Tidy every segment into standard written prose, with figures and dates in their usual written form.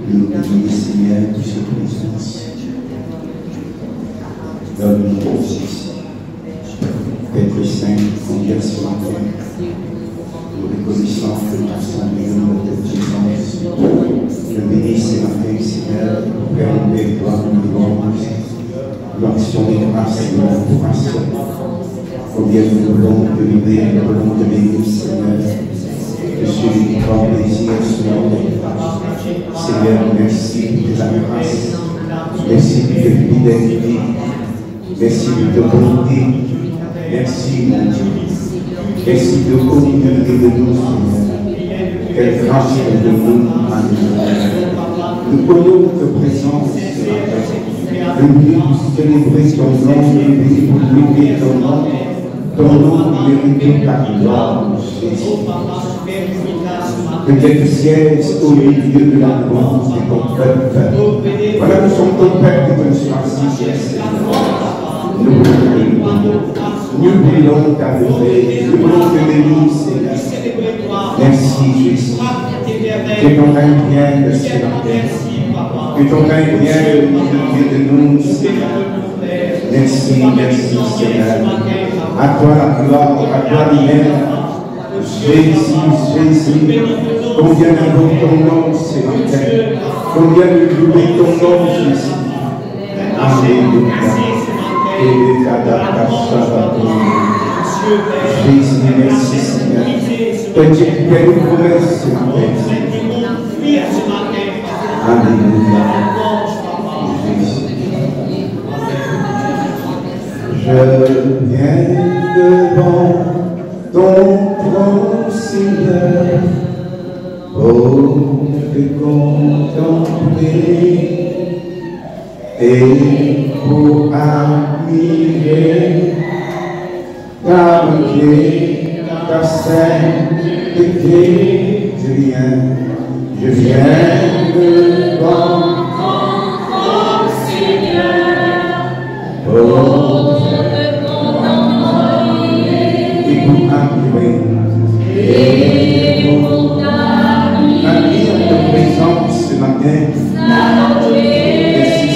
Nous prions, Seigneur, pour cette présence. Donne-nous aussi d'être saints, combien ce matin. Nous reconnaissons que ta assemblée dans notre présence. Je bénis ce matin, Seigneur, pour permettre toi de nous l'action des grâces, Seigneur, pour combien nous voulons te libérer, nous voulons te bénir, Seigneur. Je suis grand plaisir, Seigneur, merci de la grâce, merci de ta fidélité, merci de ta bonté, merci, mon Dieu, merci de continuer de nous, Seigneur. Quelle grâce de nous, nous connaissons ta présence, Seigneur. Nous célébrer ton nom, nous louer ton nom mérite ta gloire, Jésus. Peut-être ciel au milieu de la louange de ton peuple. Voilà, nous sommes ton peuple et ton choisi. Nous voulons t'adorer, nous voulons te bénir, Seigneur. Merci, Jésus. Que ton règne vienne de ce matin. Que ton règne vienne de nous, Seigneur. Merci, merci, Seigneur. À toi la gloire, à toi l'honneur. Jésus, combien nous ton nom ce matin, combien nous louons ton nom, Jésus. Alléluia. Jésus, merci, Seigneur. Que Dieu nous promesse ce matin. Alléluia. Je viens devant ton trône, Seigneur, pour te contempler et pour admirer ta beauté, ta sainteté. Je viens devant ton trône, Seigneur, pour et pour t'admirer ta présence ce matin. Merci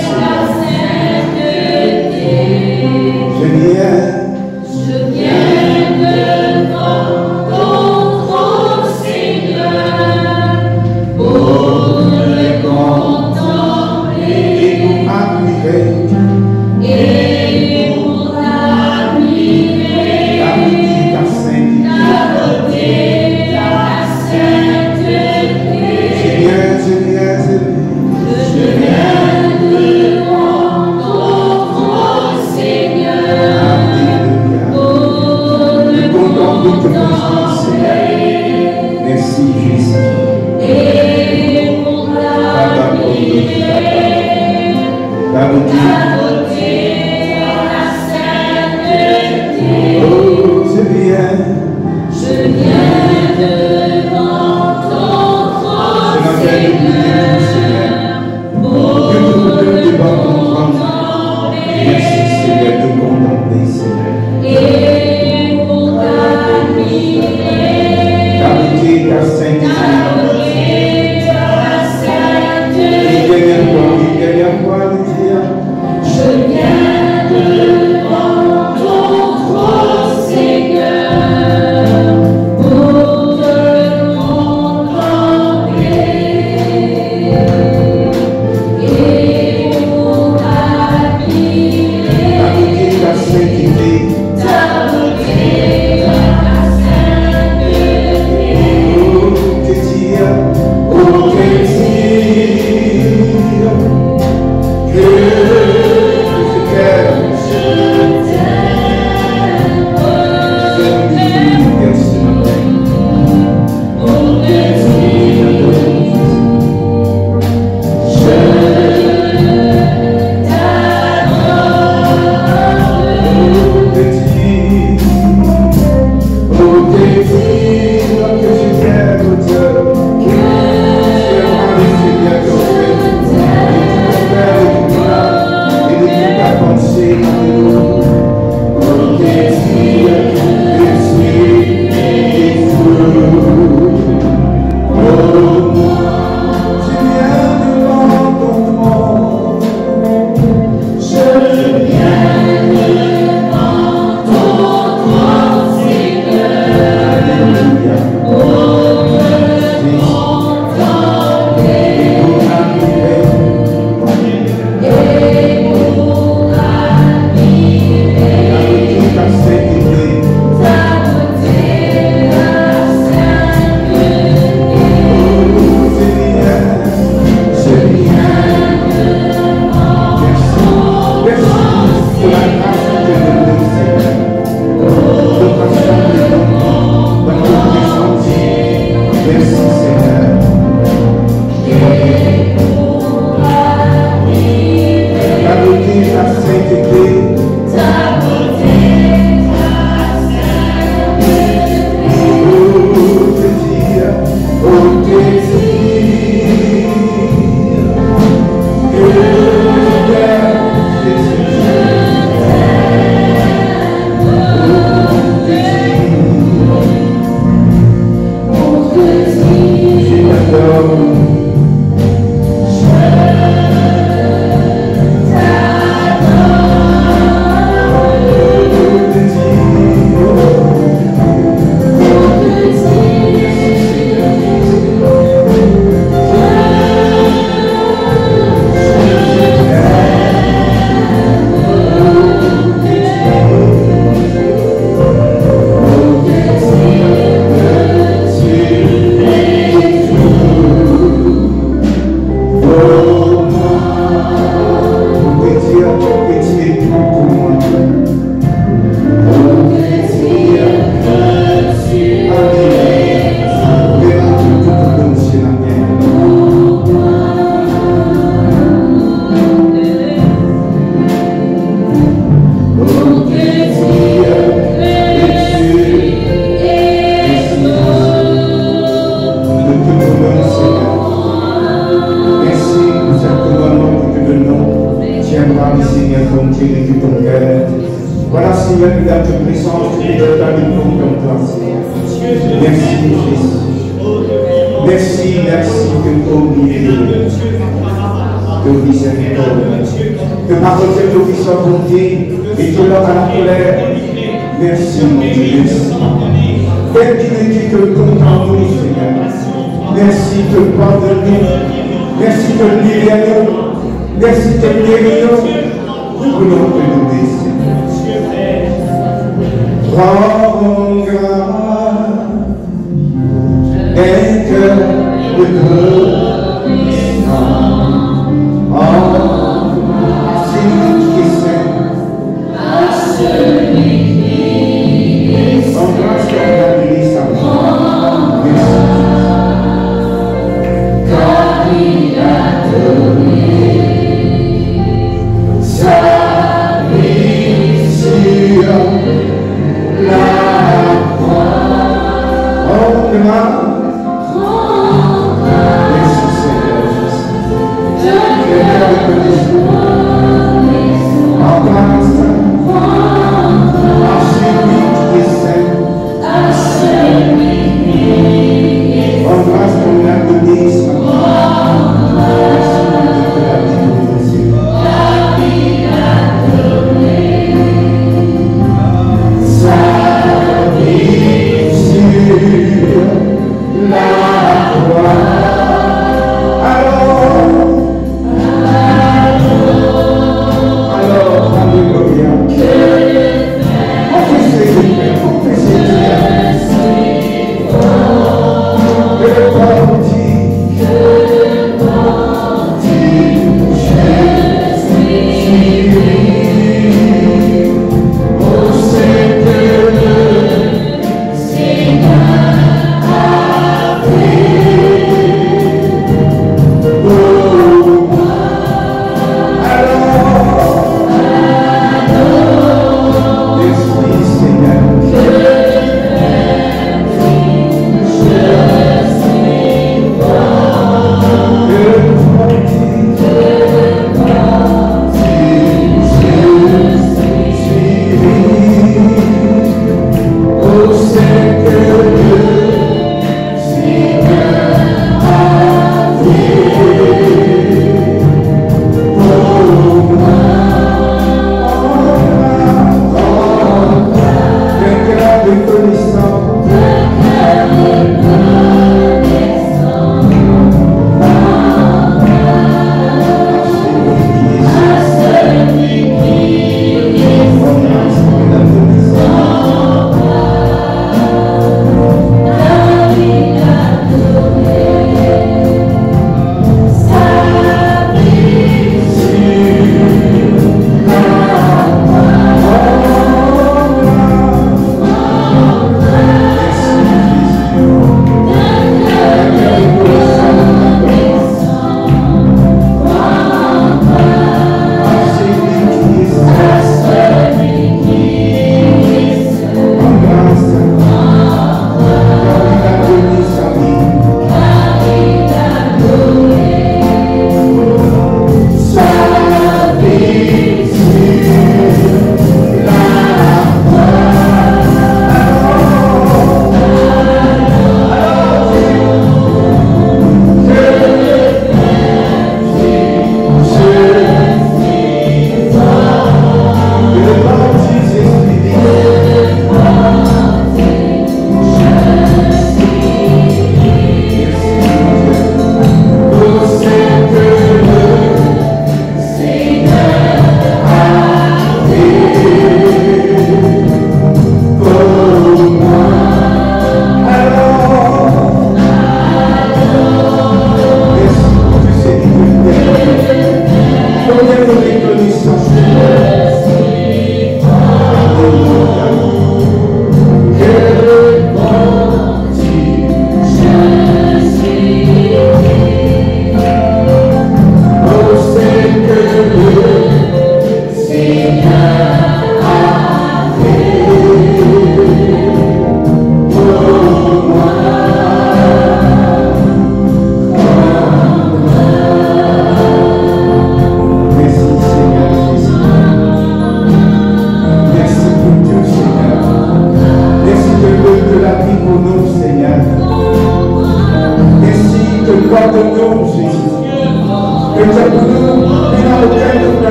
Seigneur. Je viens devant ton trône, Seigneur, pour le contempler et pour admirer. Merci Jésus. Et pour ta beauté, ta sainteté. Oh, je viens devant ton trône, Seigneur, pour te contempler. Merci Seigneur de contempler, Seigneur. Et pour t'admirer. Ta beauté, ta sainteté. volonté de ton cœur. Voilà, Seigneur, que dans ta présence, tu peux être avec nous comme toi, Seigneur. Merci, Jésus. Merci, merci que ton milieu, que miséricorde, que par votre Dieu qui soit bonté et que l'homme à la colère. Merci, mon Dieu, merci. Quelle dignité que compte en nous, Seigneur. Merci de pardonner. Merci de libérer. Merci de guérir. Nous voulons te donner, Seigneur. Rends grâce et que le la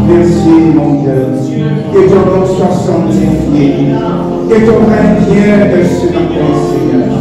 Merci mon Dieu, que ton nom soit sanctifié, que ton règne vienne ce matin, Seigneur.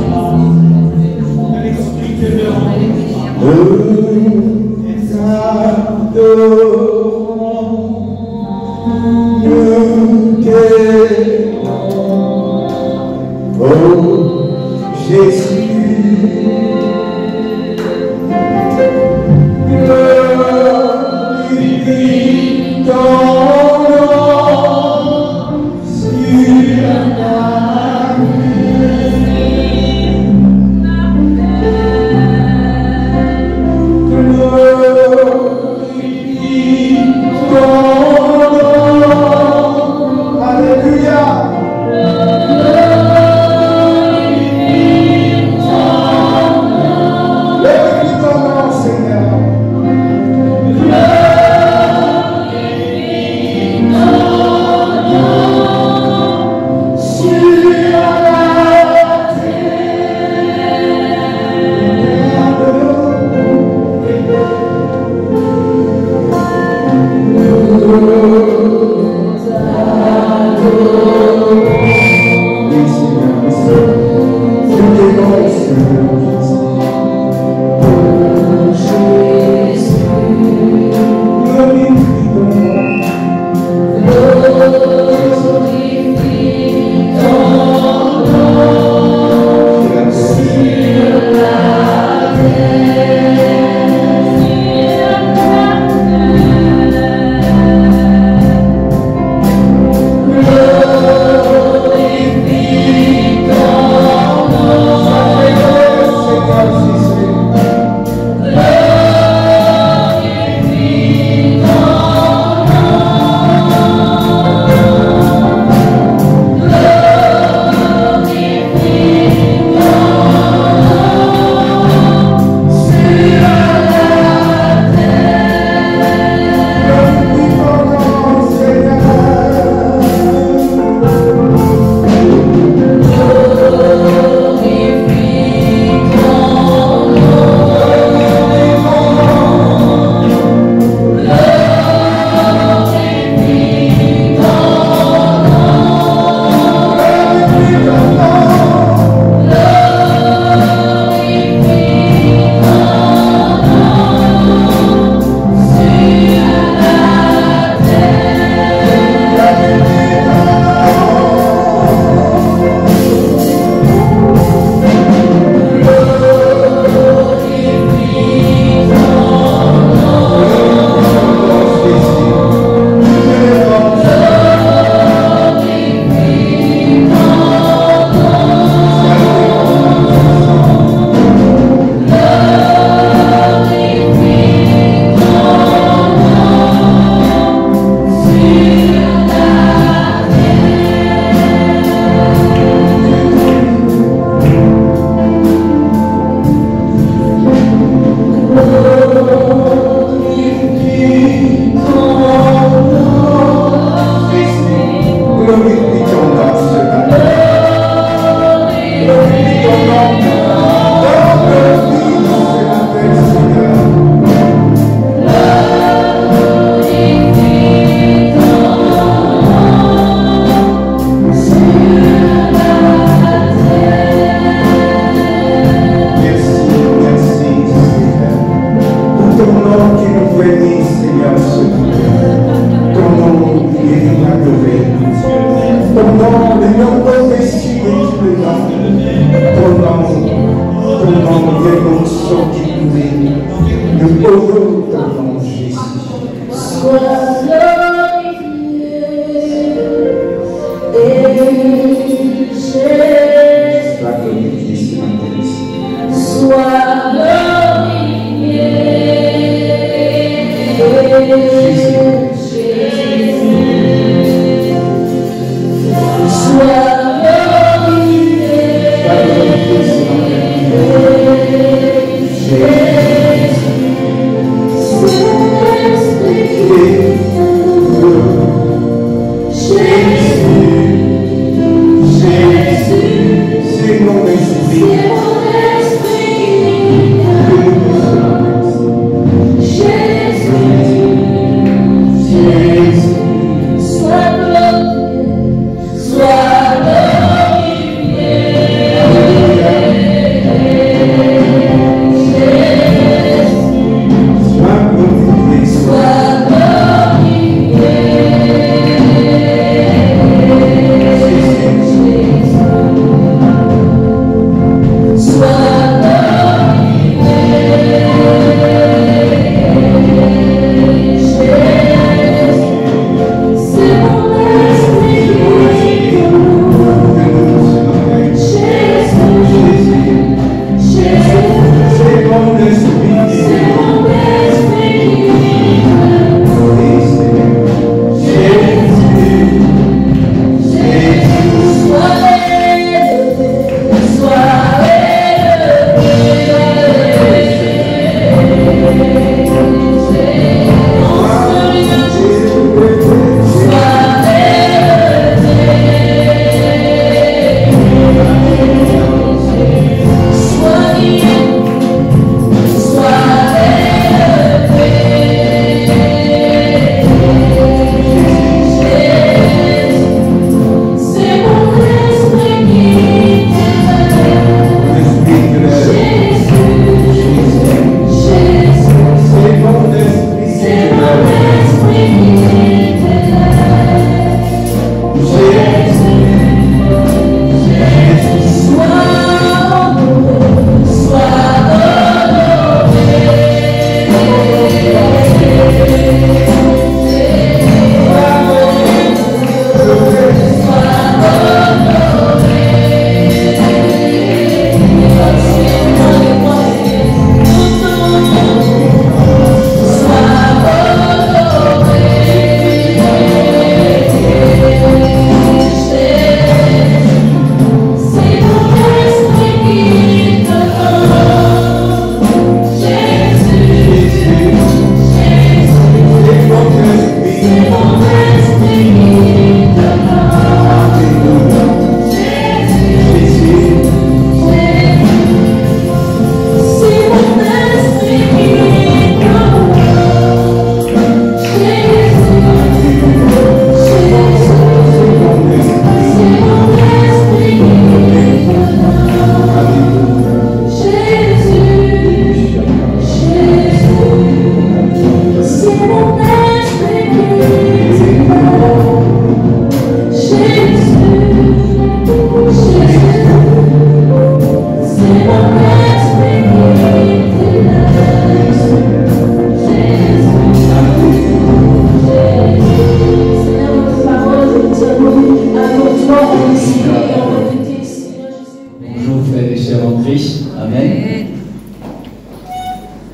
C'est mon esprit.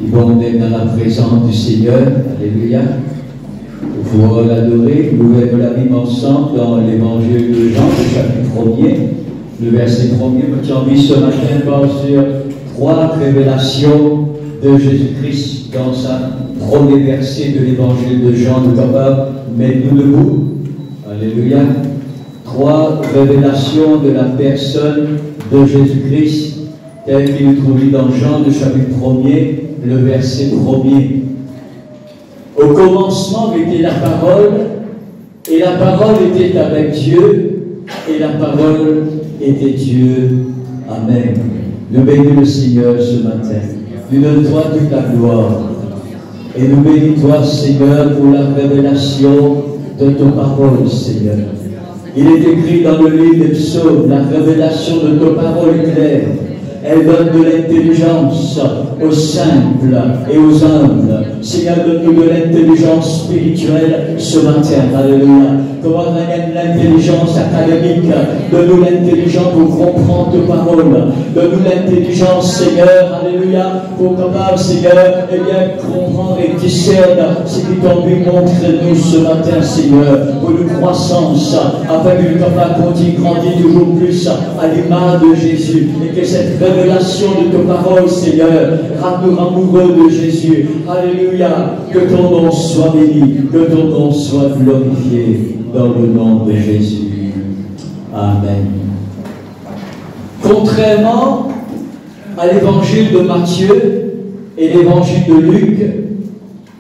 qui vont être dans la présence du Seigneur. Alléluia. Pour l'adorer, nous verrons la Bible ensemble dans l'évangile de Jean, le chapitre 1er, le verset 1er. J'ai envie ce matin de voir sur 3 révélations de Jésus-Christ dans sa premier verset de l'évangile de Jean. Nous capables, mettez-nous debout. Alléluia. 3 révélations de la personne de Jésus-Christ, telle qu'il est trouvé dans Jean, le chapitre 1er, le verset 1er. Au commencement était la parole, et la parole était avec Dieu, et la parole était Dieu. Amen. Nous bénissons le Seigneur ce matin. Nous donne-toi toute la gloire. Et nous bénis-toi, Seigneur, pour la révélation de ton parole, Seigneur. Il est écrit dans le livre des psaumes, la révélation de ta parole est claire. Elle donne de l'intelligence aux simples et aux humbles. Seigneur, donne-nous de l'intelligence spirituelle ce matin. Alléluia. Comment l'intelligence académique, donne-nous l'intelligence pour comprendre ta parole. Donne-nous l'intelligence, Seigneur, alléluia, pour capable, Seigneur, eh bien, comprendre et discerner ce qui t'ont vu montrer nous ce matin, Seigneur, pour une croissance, afin que nous capables continuer grandir toujours plus à l'image de Jésus, et que cette révélation de ta parole, Seigneur, rende-nous amoureux de Jésus. Alléluia. Que ton nom soit béni, que ton nom soit glorifié dans le nom de Jésus. Amen. Contrairement à l'évangile de Matthieu et l'évangile de Luc,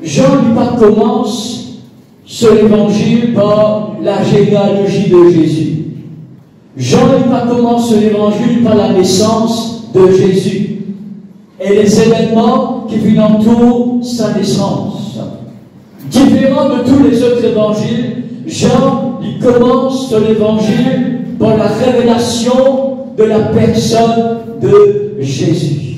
Jean lui pas commence sur l'évangile par la généalogie de Jésus. Jean lui pas commence sur l'évangile par la naissance de Jésus et les événements qui entourent sa naissance. Différent de tous les autres évangiles, Jean il commence sur l'évangile par la révélation de la personne de Jésus.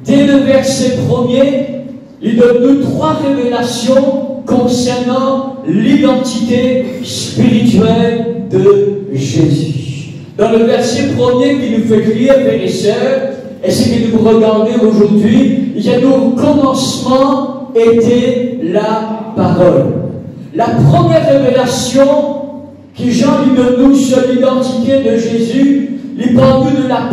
Dès le verset 1er, il donne nous 3 révélations concernant l'identité spirituelle de Jésus. Dans le verset 1er qui nous fait lire, frères et sœurs, et ce que nous regardons aujourd'hui, il y a au commencement était la parole. La première révélation que Jean lui donne nous sur l'identité de Jésus, il parle de la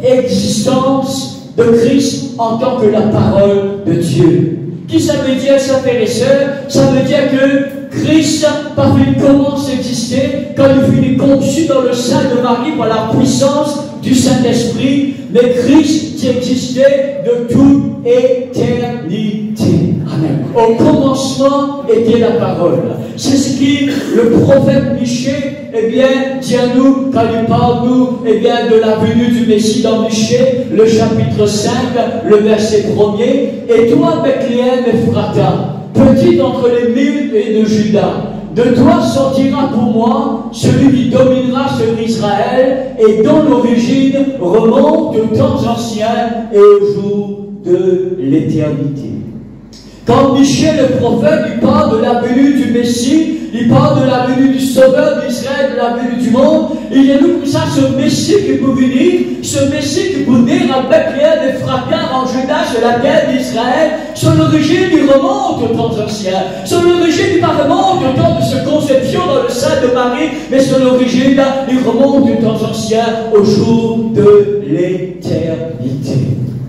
préexistence de Christ en tant que la parole de Dieu. Qui ça veut dire, ça, frères et sœurs? Ça veut dire que Christ, par il commence à exister quand il fut conçu dans le sein de Marie par la puissance du Saint-Esprit, mais Christ qui existait de toute éternité. Amen. Au commencement était la parole. C'est ce qui le prophète Michée, eh bien, dit à nous, quand il parle, nous, eh bien, de la venue du Messie dans Michée, le chapitre 5, le verset 1er. Et toi, Bethléem Ephrata, petite entre les 1000 et de Juda, de toi sortira pour moi celui qui dominera sur Israël et dont l'origine remonte aux temps anciens et au jour de l'éternité. Quand Michée le prophète lui parle de la venue du Messie, il parle de la venue du Sauveur d'Israël, de la venue du monde, il y a nous pour ça ce Messie qui peut venir, ce Messie qui peut venir à Bethléem Ephrata en Juda, sur la terre d'Israël. Son origine il remonte aux temps anciens. Son origine il remonte au temps de sa conception dans le sein de Marie, mais son origine il remonte aux temps anciens, au jour de l'éternité.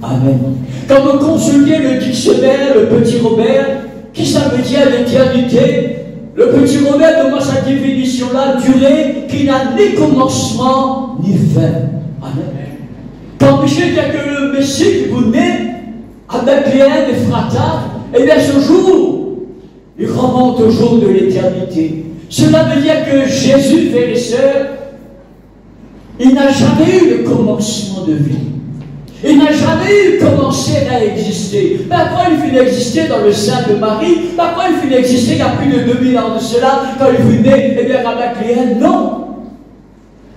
Amen. Quand vous consultez le dictionnaire, le petit Robert, qui ça veut dire l'éternité? Le petit Robert donne sa définition-là, durée qui n'a ni commencement ni fin. Amen. Quand Michel dit que le Messie qui vous naît à Bethléem Ephrata, eh bien ce jour, il remonte au jour de l'éternité. Cela veut dire que Jésus, frères et sœurs, il n'a jamais eu le commencement de vie. Il n'a jamais commencé à exister. Pourquoi il fut exister dans le sein de Marie? Pourquoi il fut exister il y a plus de 2000 ans de cela, quand il fut né, eh bien, à Bethléem? Non.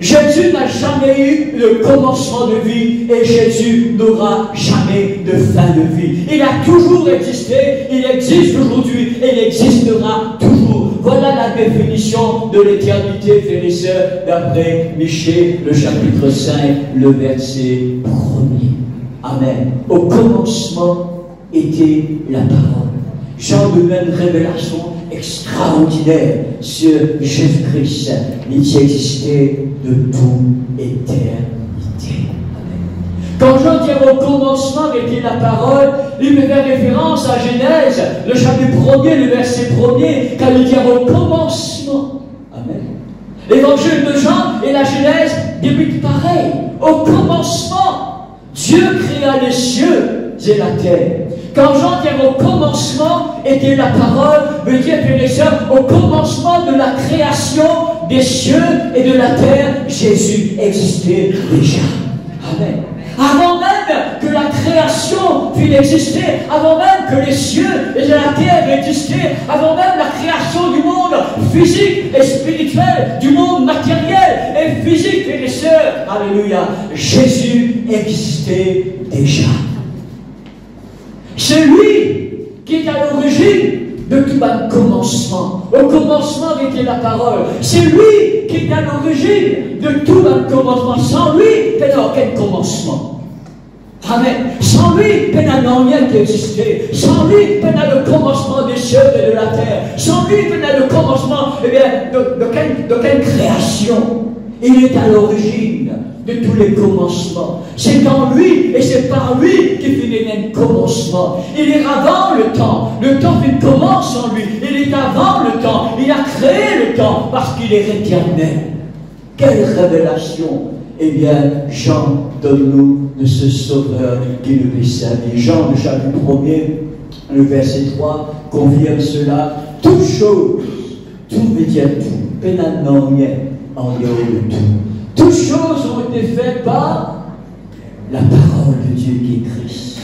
Jésus n'a jamais eu le commencement de vie et Jésus n'aura jamais de fin de vie. Il a toujours existé, il existe aujourd'hui et il existera toujours. Voilà la définition de l'éternité, frères et sœurs, d'après Michée, le chapitre 5, le verset 1er. Amen. Au commencement était la parole. Jean nous donne une révélation extraordinaire sur Jésus-Christ, il qui existait de toute éternité. Quand Jean dit au commencement était la parole, il fait référence à Genèse, le chapitre 1er, le verset 1er, quand il dit au commencement. Amen. L'évangile de Jean et la Genèse débutent pareil. Au commencement, Dieu créa les cieux et la terre. Quand Jean dit au commencement était la parole, veut dire, frères et sœurs, au commencement de la création des cieux et de la terre, Jésus existait déjà. Amen. Avant même que la création fût exister, avant même que les cieux et la terre existaient, avant même la création du monde physique et spirituel, du monde matériel et physique, frères et sœurs, alléluia, Jésus existait déjà. C'est lui qui est à l'origine de tout un commencement. Au commencement était la parole. C'est lui qui est à l'origine de tout un commencement. Sans lui, il n'y a aucun commencement. Amen. Sans lui, il n'y a rien qui existait. Sans lui, il y a le commencement des cieux et de la terre. Sans lui, il y a le commencement d'aucune création. Il est à l'origine de tous les commencements. C'est en lui et c'est par lui qu'il finit un commencement. Il est avant le temps. Le temps qui commence en lui. Il est avant le temps. Il a créé le temps parce qu'il est éternel. Quelle révélation! Eh bien, Jean donne-nous de ce Sauveur qui nous fait sa vie. Jean, le chapitre 1er, le verset 3, confirme cela. Toute chose, tout veut dire tout. Pénalement rien en dehors de tout. Toutes choses ont été faites par la parole de Dieu qui est Christ.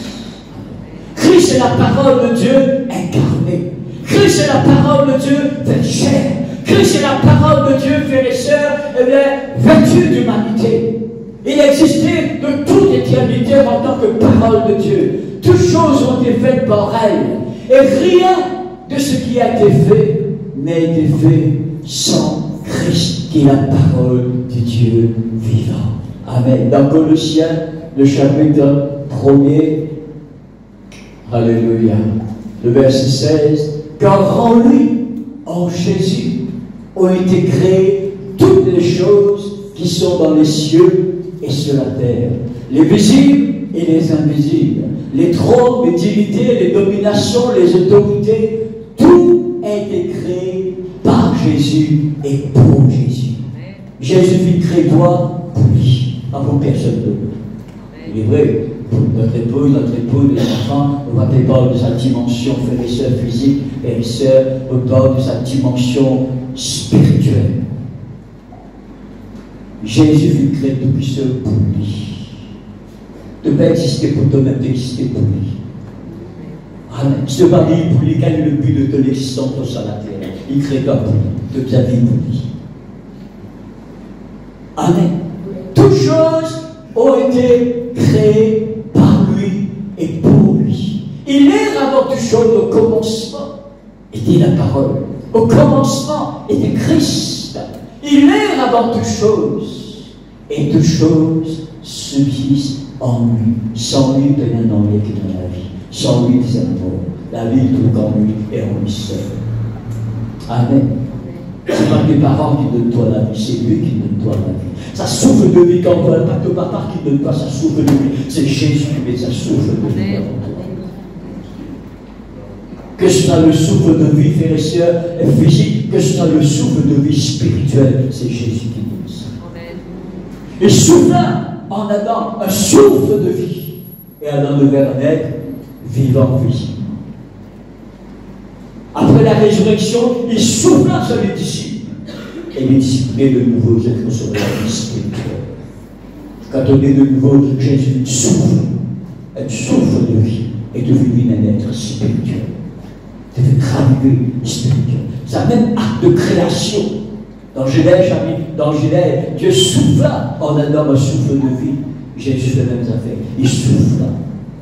Christ est la parole de Dieu incarnée. Christ est la parole de Dieu faite chair. Christ est la parole de Dieu, frères et sœurs, eh bien, vêtue d'humanité. Il existait de toute éternité en tant que parole de Dieu. Toutes choses ont été faites par elle. Et rien de ce qui a été fait n'a été fait sans Christ, qui est la parole du Dieu vivant. Amen. Dans Colossiens, le chapitre 1er, alléluia, le verset 16, car en lui, en Jésus, ont été créées toutes les choses qui sont dans les cieux et sur la terre, les visibles et les invisibles, les trônes, les divinités, les dominations, les autorités, tout a été créé par Jésus et pour Jésus. Jésus fut créé toi pour lui, pas pour personne d'autre. Il est vrai, pour notre épouse, les enfants, on va parler de sa dimension, frères et sœurs physique, et sœurs, on parle de sa dimension spirituelle. Jésus fut créé depuis ce pour lui. Tu ne peux pas exister pour toi-même, tu exister pour lui. Amen. Je te parle pour lui, quel est le but de ton existence sur la terre? Il crée pas pour lui, de ta vie pour lui. Amen. Toutes choses ont été créées par lui et pour lui. Il est avant toute chose, au commencement était la parole. Au commencement était Christ. Il est avant toute chose. Et toutes choses subsistent en lui. Sans lui, il n'y a rien qui est dans la vie. Sans lui, c'est la mort. La vie est en lui et en lui seul. Amen. Ce n'est pas tes parents qui donnent toi la vie, c'est lui qui donne toi la vie. Ça souffle de vie quand toi, pas ton papa qui ne donne pas, ça souffle de vie. C'est Jésus qui met ça souffle de vie avant toi. Que ce soit le souffle de vie, frères et sœurs, physique, que ce soit le souffle de vie spirituel, c'est Jésus qui donne ça. Il souffla en Adam un souffle de vie. Et Adam devait naître vivant physiquement. Après la résurrection, il souffla sur les disciples. Et les disciples de nouveau, ils sur la vie spirituelle. Quand on est de nouveau, Jésus souffle. Un souffle de vie est devenu un être spirituel. Devenu gravé spirituel. C'est un même acte de création. Dans Genèse, Dieu souffla en Adam un souffle de vie. Jésus fait les mêmes affaires. Il souffla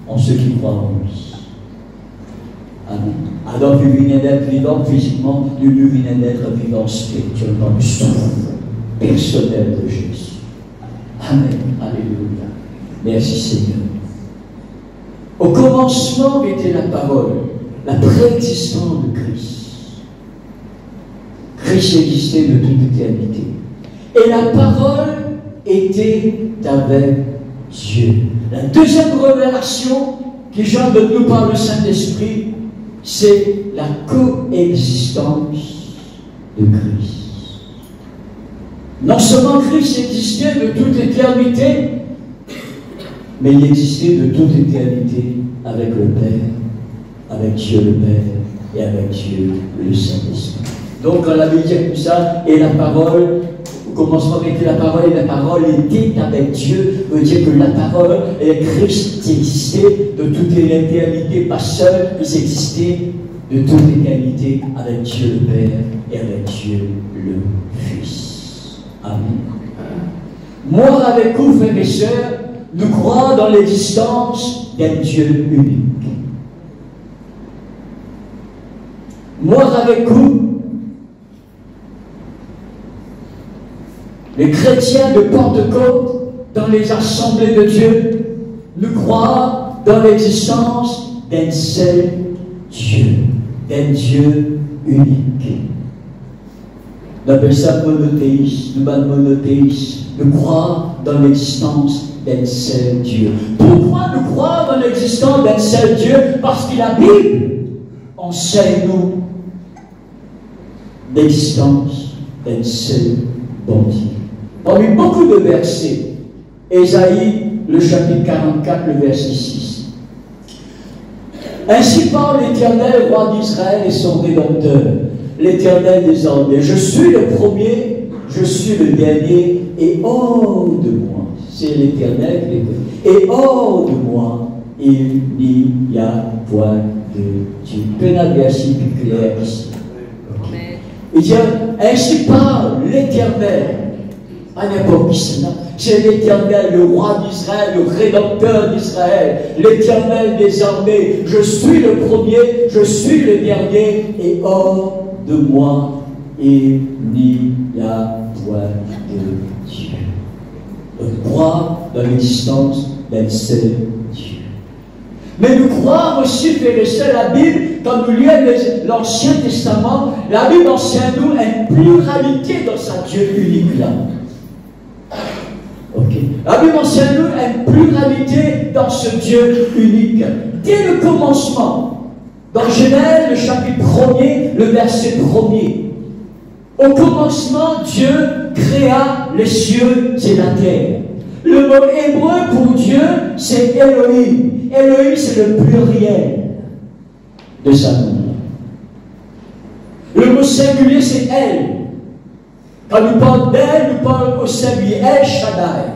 en ceux qui croient en lui. Amen. Adam fut un être vivant physiquement, lui fut un être vivant spirituellement, le souffle personnel de Jésus. Amen. Alléluia. Merci Seigneur. Au commencement, commencement était la parole, la préexistence de Christ. Christ existait de toute éternité. Et la parole était avec Dieu. La deuxième révélation qui vient de nous par le Saint-Esprit, c'est la coexistence de Christ. Non seulement Christ existait de toute éternité, mais il existait de toute éternité avec le Père, avec Dieu le Père et avec Dieu le Saint-Esprit. Donc quand la Bible dit comme ça, et la parole, au commencement était la parole, et la parole était avec Dieu, veut dire que la parole et Christ existaient de toute éternité, pas seul, ils existaient de toute éternité avec Dieu le Père et avec Dieu le Fils. Amen. Moi avec vous, frères et sœurs, nous croyons dans l'existence d'un Dieu unique. Moi avec vous, les chrétiens de Pentecôte, dans les assemblées de Dieu, nous croyons dans l'existence d'un seul Dieu, d'un Dieu unique. On appelle ça monothéisme, nous croyons dans l'existence d'un seul Dieu. Pourquoi nous croyons dans l'existence d'un seul Dieu? Parce que la Bible enseigne-nous l'existence d'un seul bon Dieu. Parmi beaucoup de versets, Ésaïe, le chapitre 44, le verset 6. Ainsi parle l'Éternel, roi d'Israël et son Rédempteur, l'Éternel des armées. Je suis le premier, je suis le dernier, et hors de moi, c'est l'Éternel, et hors de moi, il n'y a point de Dieu. Peine à verset plus clair ici. Il dit, ainsi parle l'Éternel. À n'importe qui c'est l'Éternel, le roi d'Israël, le rédempteur d'Israël, l'Éternel des armées. Je suis le premier, je suis le dernier, et hors de moi, il n'y a point de Dieu. On croit dans l'existence d'un seul Dieu. Mais nous croyons aussi, frères et sœurs, la Bible, quand nous lisons l'Ancien Testament, la Bible enseigne nous une pluralité dans sa Dieu unique là. Okay. La Bible enseigne nous une pluralité dans ce Dieu unique. Dès le commencement, dans Genèse, le chapitre 1er, le verset 1er, au commencement, Dieu créa les cieux et la terre. Le mot hébreu pour Dieu, c'est Elohim. Elohim, c'est le pluriel de sa nom. Le mot singulier, c'est Elle. Quand nous parlons d'elle, nous parlons au singulier, El Shaddai.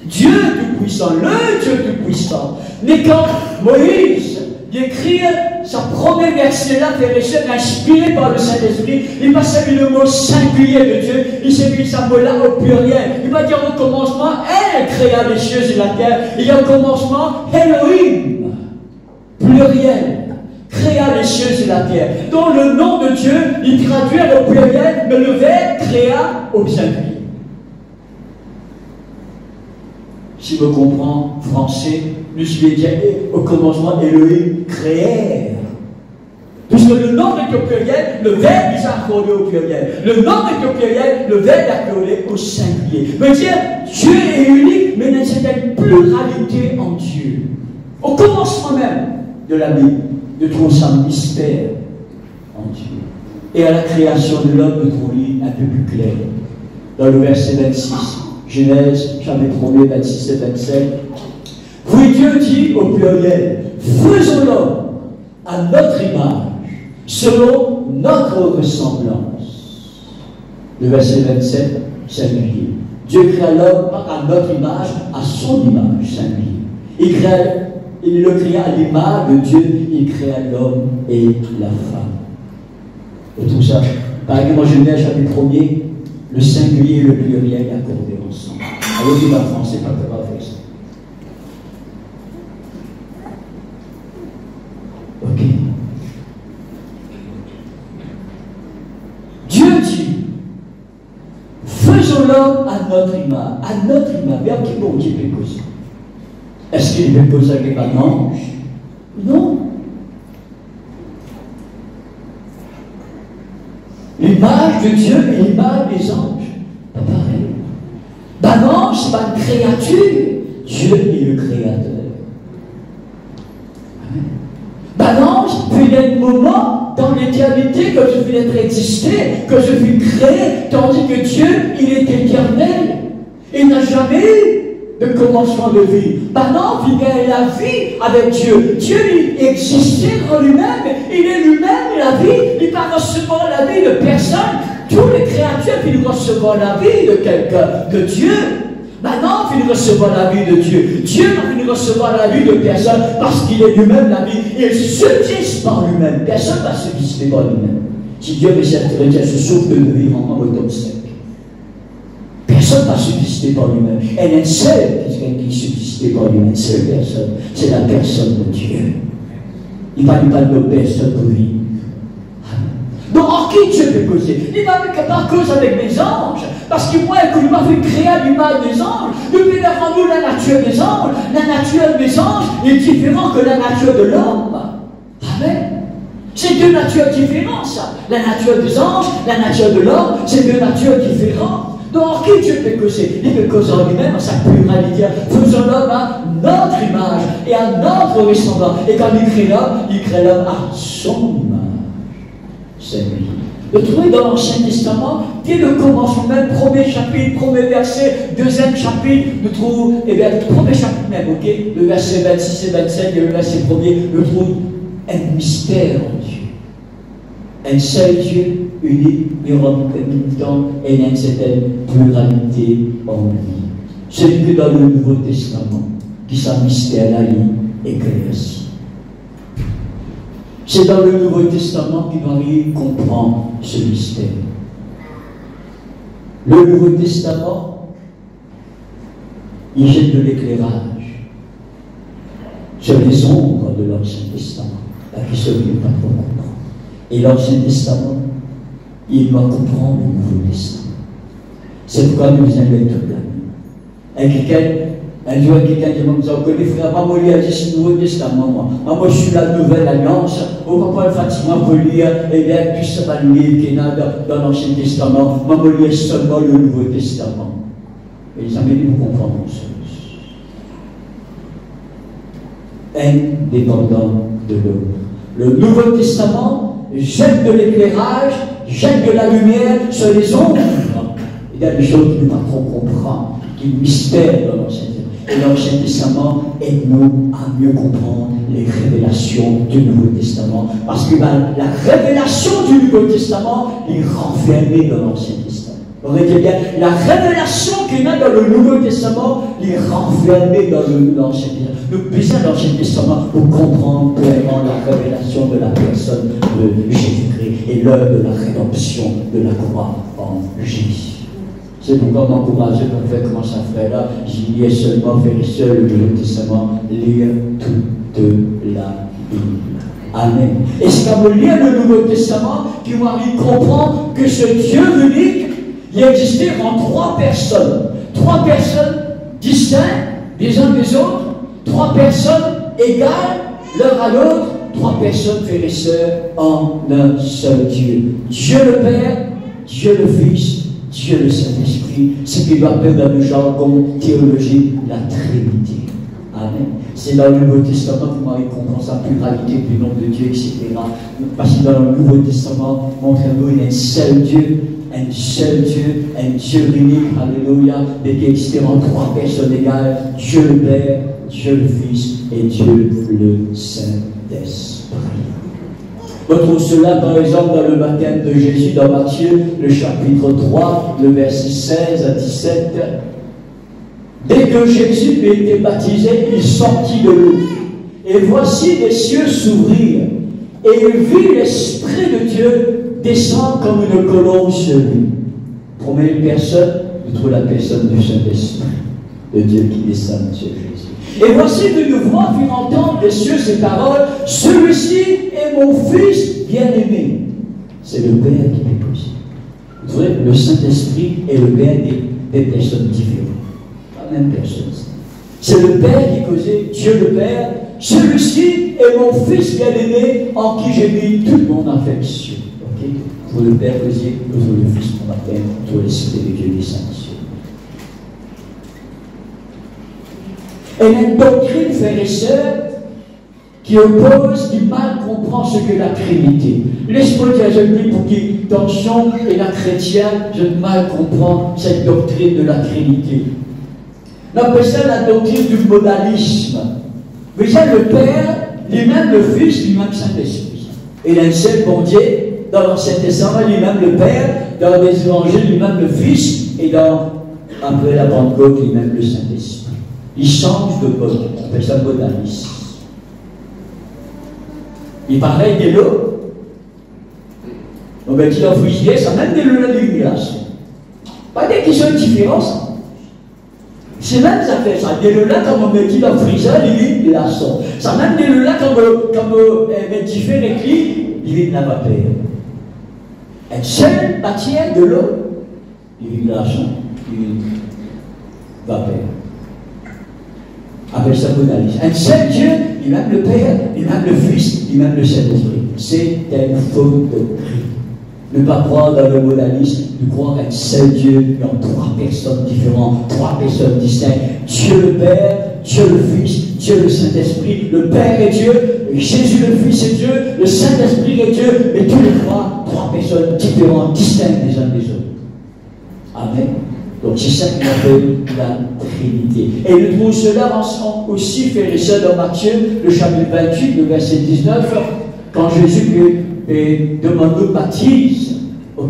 Dieu Tout-Puissant, le Dieu Tout-Puissant. Mais quand Moïse écrit sa première verset là, inspiré par le Saint-Esprit, il va servir le mot singulier de Dieu, il servir sa mot là au pluriel. Il va dire au commencement, elle créa les cieux et la terre. Il y a au commencement, Elohim, pluriel. Créa les cieux et la terre. Donc le nom de Dieu, il traduit au pluriel, mais le verbe créa au singulier. Si vous comprenez français, nous lui dit au commencement Elohim créèrent. Puisque le nom est au pluriel, le verbe est accordé au pluriel. Le nom est au pluriel, le verbe est accordé au singulier. Mais dire Dieu est unique, mais c'est une pluralité en Dieu. Au commencement même de la Bible, de trouver sa mystère en Dieu. Et à la création de l'homme, nous trouvons un peu plus clair. Dans le verset 26, Genèse, chapitre 1er, 26 et 27. Oui, Dieu dit au pluriel, faisons l'homme à notre image, selon notre ressemblance. Le verset 27, singulier. Dieu créa l'homme à notre image, à son image, singulier. Il le créa à l'image de Dieu, il créa l'homme et la femme. Et tout ça, par exemple, en Genèse, chapitre 1er, le singulier et le pluriel accordés ensemble. Alors, il va français, pas faire ça. Ok. Dieu dit, faisons l'homme à notre image. À notre image. Bien qui bon Dieu fait cause. Est-ce qu'il fait cause avec un ange? Non. L'image de Dieu et l'image des anges, pas pareil. Ben non, c'est pas une créature. Dieu est le créateur. Ben non, puis il y a un moment dans l'éternité que je vais être existé, que je vais créer, tandis que Dieu, il est éternel. Il n'a jamais eu de commencement de vie. Ben non, puis il y a la vie avec Dieu. Dieu, il existait en lui-même, il est lui-même la vie, il va recevoir la vie de personne. Toutes les créatures viennent recevoir la vie de quelqu'un, de Dieu. Maintenant, il va recevoir la vie de Dieu. Dieu va venir recevoir la vie de personne parce qu'il est lui-même la vie. Il subsiste par lui-même. Personne ne va subsister par lui-même. Si Dieu veut se souffle de vivre en mode sec. Personne ne va subsister par lui-même. Elle est seule qui subsiste par lui-même. Une seule personne. C'est la personne de Dieu. Il ne parle pas de personne pour vivre. Donc, en qui Dieu peut causer? Il va pas cause avec les anges. Parce que moi, que lui m'a fait créer l'image des anges, depuis devant nous la nature des anges. La nature des anges est différente que la nature de l'homme. Amen. C'est deux natures différentes, ça. La nature des anges, la nature de l'homme, c'est deux natures différentes. Donc, en qui Dieu peut causer? Il peut causer en lui-même, en sa pluralité. Faisons l'homme à notre image et à notre ressemblance. Et quand il crée l'homme à son image. C'est lui. Le trouver dans l'Ancien Testament, dès le commencement même, premier chapitre, premier verset, deuxième chapitre, nous trouvons, eh bien, le premier chapitre même, ok, le verset 26 et 27, et le verset premier, nous trouvons un mystère en Dieu. Un seul Dieu, unique, omnipotent, et une certaine pluralité en lui. Celui que dans le Nouveau Testament, qui s'en mystère-là, il éclairci. C'est dans le Nouveau Testament que Marie comprend ce mystère. Le Nouveau Testament, il jette de l'éclairage sur les ombres de l'Ancien Testament, à qui celui ne pas trop comprendre. Et l'Ancien Testament, il doit comprendre le Nouveau Testament. C'est pourquoi nous allons être là. Et un jour, quelqu'un qui m'a dit, vous connaissez, frère, maman, il a dit le Nouveau Testament, moi, je suis la Nouvelle Alliance, on va pas facilement pour lire, et bien, tout ça va lire qu'il y a dans l'Ancien Testament, maman, lit seulement le Nouveau Testament. Et les amis, vous comprenez ça. Indépendant de l'autre. Le Nouveau Testament jette de l'éclairage, jette de la lumière sur les ombres. Il y a des choses qu'il ne peut pas trop comprendre, qui est mystère dans l'Ancien Testament. Et l'Ancien Testament aide-nous à mieux comprendre les révélations du Nouveau Testament. Parce que la révélation du Nouveau Testament est renfermée dans l'Ancien Testament. Vous voyez bien, la révélation qu'il y a dans le Nouveau Testament est renfermée dans l'Ancien Testament. Nous besoin de l'Ancien Testament pour comprendre pleinement la révélation de la personne de Jésus-Christ et l'œuvre de la rédemption de la croix en Jésus. C'est pourquoi m'encourager pour faire comment ça ferait là. J'y ai seulement fait seul le Nouveau Testament, lire toute la Bible. Amen. Et c'est quand vous lire le Nouveau Testament que vous allez comprendre que ce Dieu unique, il existait en trois personnes. Trois personnes distinctes les uns des autres, trois personnes égales l'un à l'autre, trois personnes frères et sœurs en un seul Dieu. Dieu le Père, Dieu le Fils, Dieu le Saint-Esprit, ce qu'il appelle dans le jargon théologique la Trinité. Amen. C'est dans le Nouveau Testament que Marie comprend sa pluralité du nom de Dieu, etc. Parce que dans le Nouveau Testament, montre-nous il y a un seul Dieu, un Dieu unique, alléluia, mais qui existait en trois personnes égales, Dieu le Père, Dieu le Fils et Dieu le Saint-Esprit. On trouve cela par exemple dans le baptême de Jésus dans Matthieu, le chapitre 3, le verset 16 à 17. Dès que Jésus a été baptisé, il sortit de l'eau. Et voici les cieux s'ouvrirent. Et il vit l'Esprit de Dieu descendre comme une colombe sur lui. Première personne, nous trouvons la personne du Saint-Esprit, de Dieu qui descend sur Jésus. Et voici une voix fit entendre des cieux ces paroles, celui-ci est mon Fils bien-aimé. C'est le Père qui est possible. Vous trouvez, le Saint-Esprit et le Père des personnes différentes. Pas la même personne. C'est le Père qui causait, Dieu le Père. Celui-ci est mon Fils bien-aimé en qui j'ai mis toute mon affection. Ok? pour le Père aussi, pour le Fils, pour baptême, pour l'Esprit de Dieu des saints. Et la doctrine, frères et sœurs, qui oppose, qui mal comprend ce que la Trinité. Laisse-moi dire, je dis pour qui, tension et la chrétienne, je mal comprends cette doctrine de la Trinité. On appelle ça la doctrine du modalisme. Déjà, le Père, lui-même le Fils, lui-même Saint-Esprit. Et il a un seul bon Dieu, dans l'Ancien Testament, lui-même le Père, dans les évangiles, lui-même le Fils, et après la Pentecôte, lui-même le Saint-Esprit. Il change de mode, on appelle ça modalisme. Il parlait de l'eau. On va dire en frigidaire, ça même de l'illumination. Pas des questions de différence. C'est même ça fait ça. De l'eau là, comme on me dit dans le frigidaire, l'illumination. Ça même de l'eau là, comme on me dit fait l'écrit, il la vapeur. Une seule matière de l'eau, l'illumination, vapeur. Appelle ça modalisme. Un seul Dieu, il même le Père, il même le Fils, il même le Saint-Esprit. C'est une faute doctrine. Ne pas croire dans le modalisme, de croire un seul Dieu dans trois personnes différentes, trois personnes distinctes. Dieu le Père, Dieu le Fils, Dieu le Saint-Esprit. Le Père est Dieu, Jésus le Fils est Dieu, le Saint-Esprit est Dieu, mais tous les trois personnes différentes, distinctes les uns des autres. Amen. Donc c'est ça qu'on appelle la Trinité. Et nous trouvons cela ensemble aussi, frères et sœurs, dans Matthieu, le chapitre 28, le verset 19, quand Jésus demande le baptise,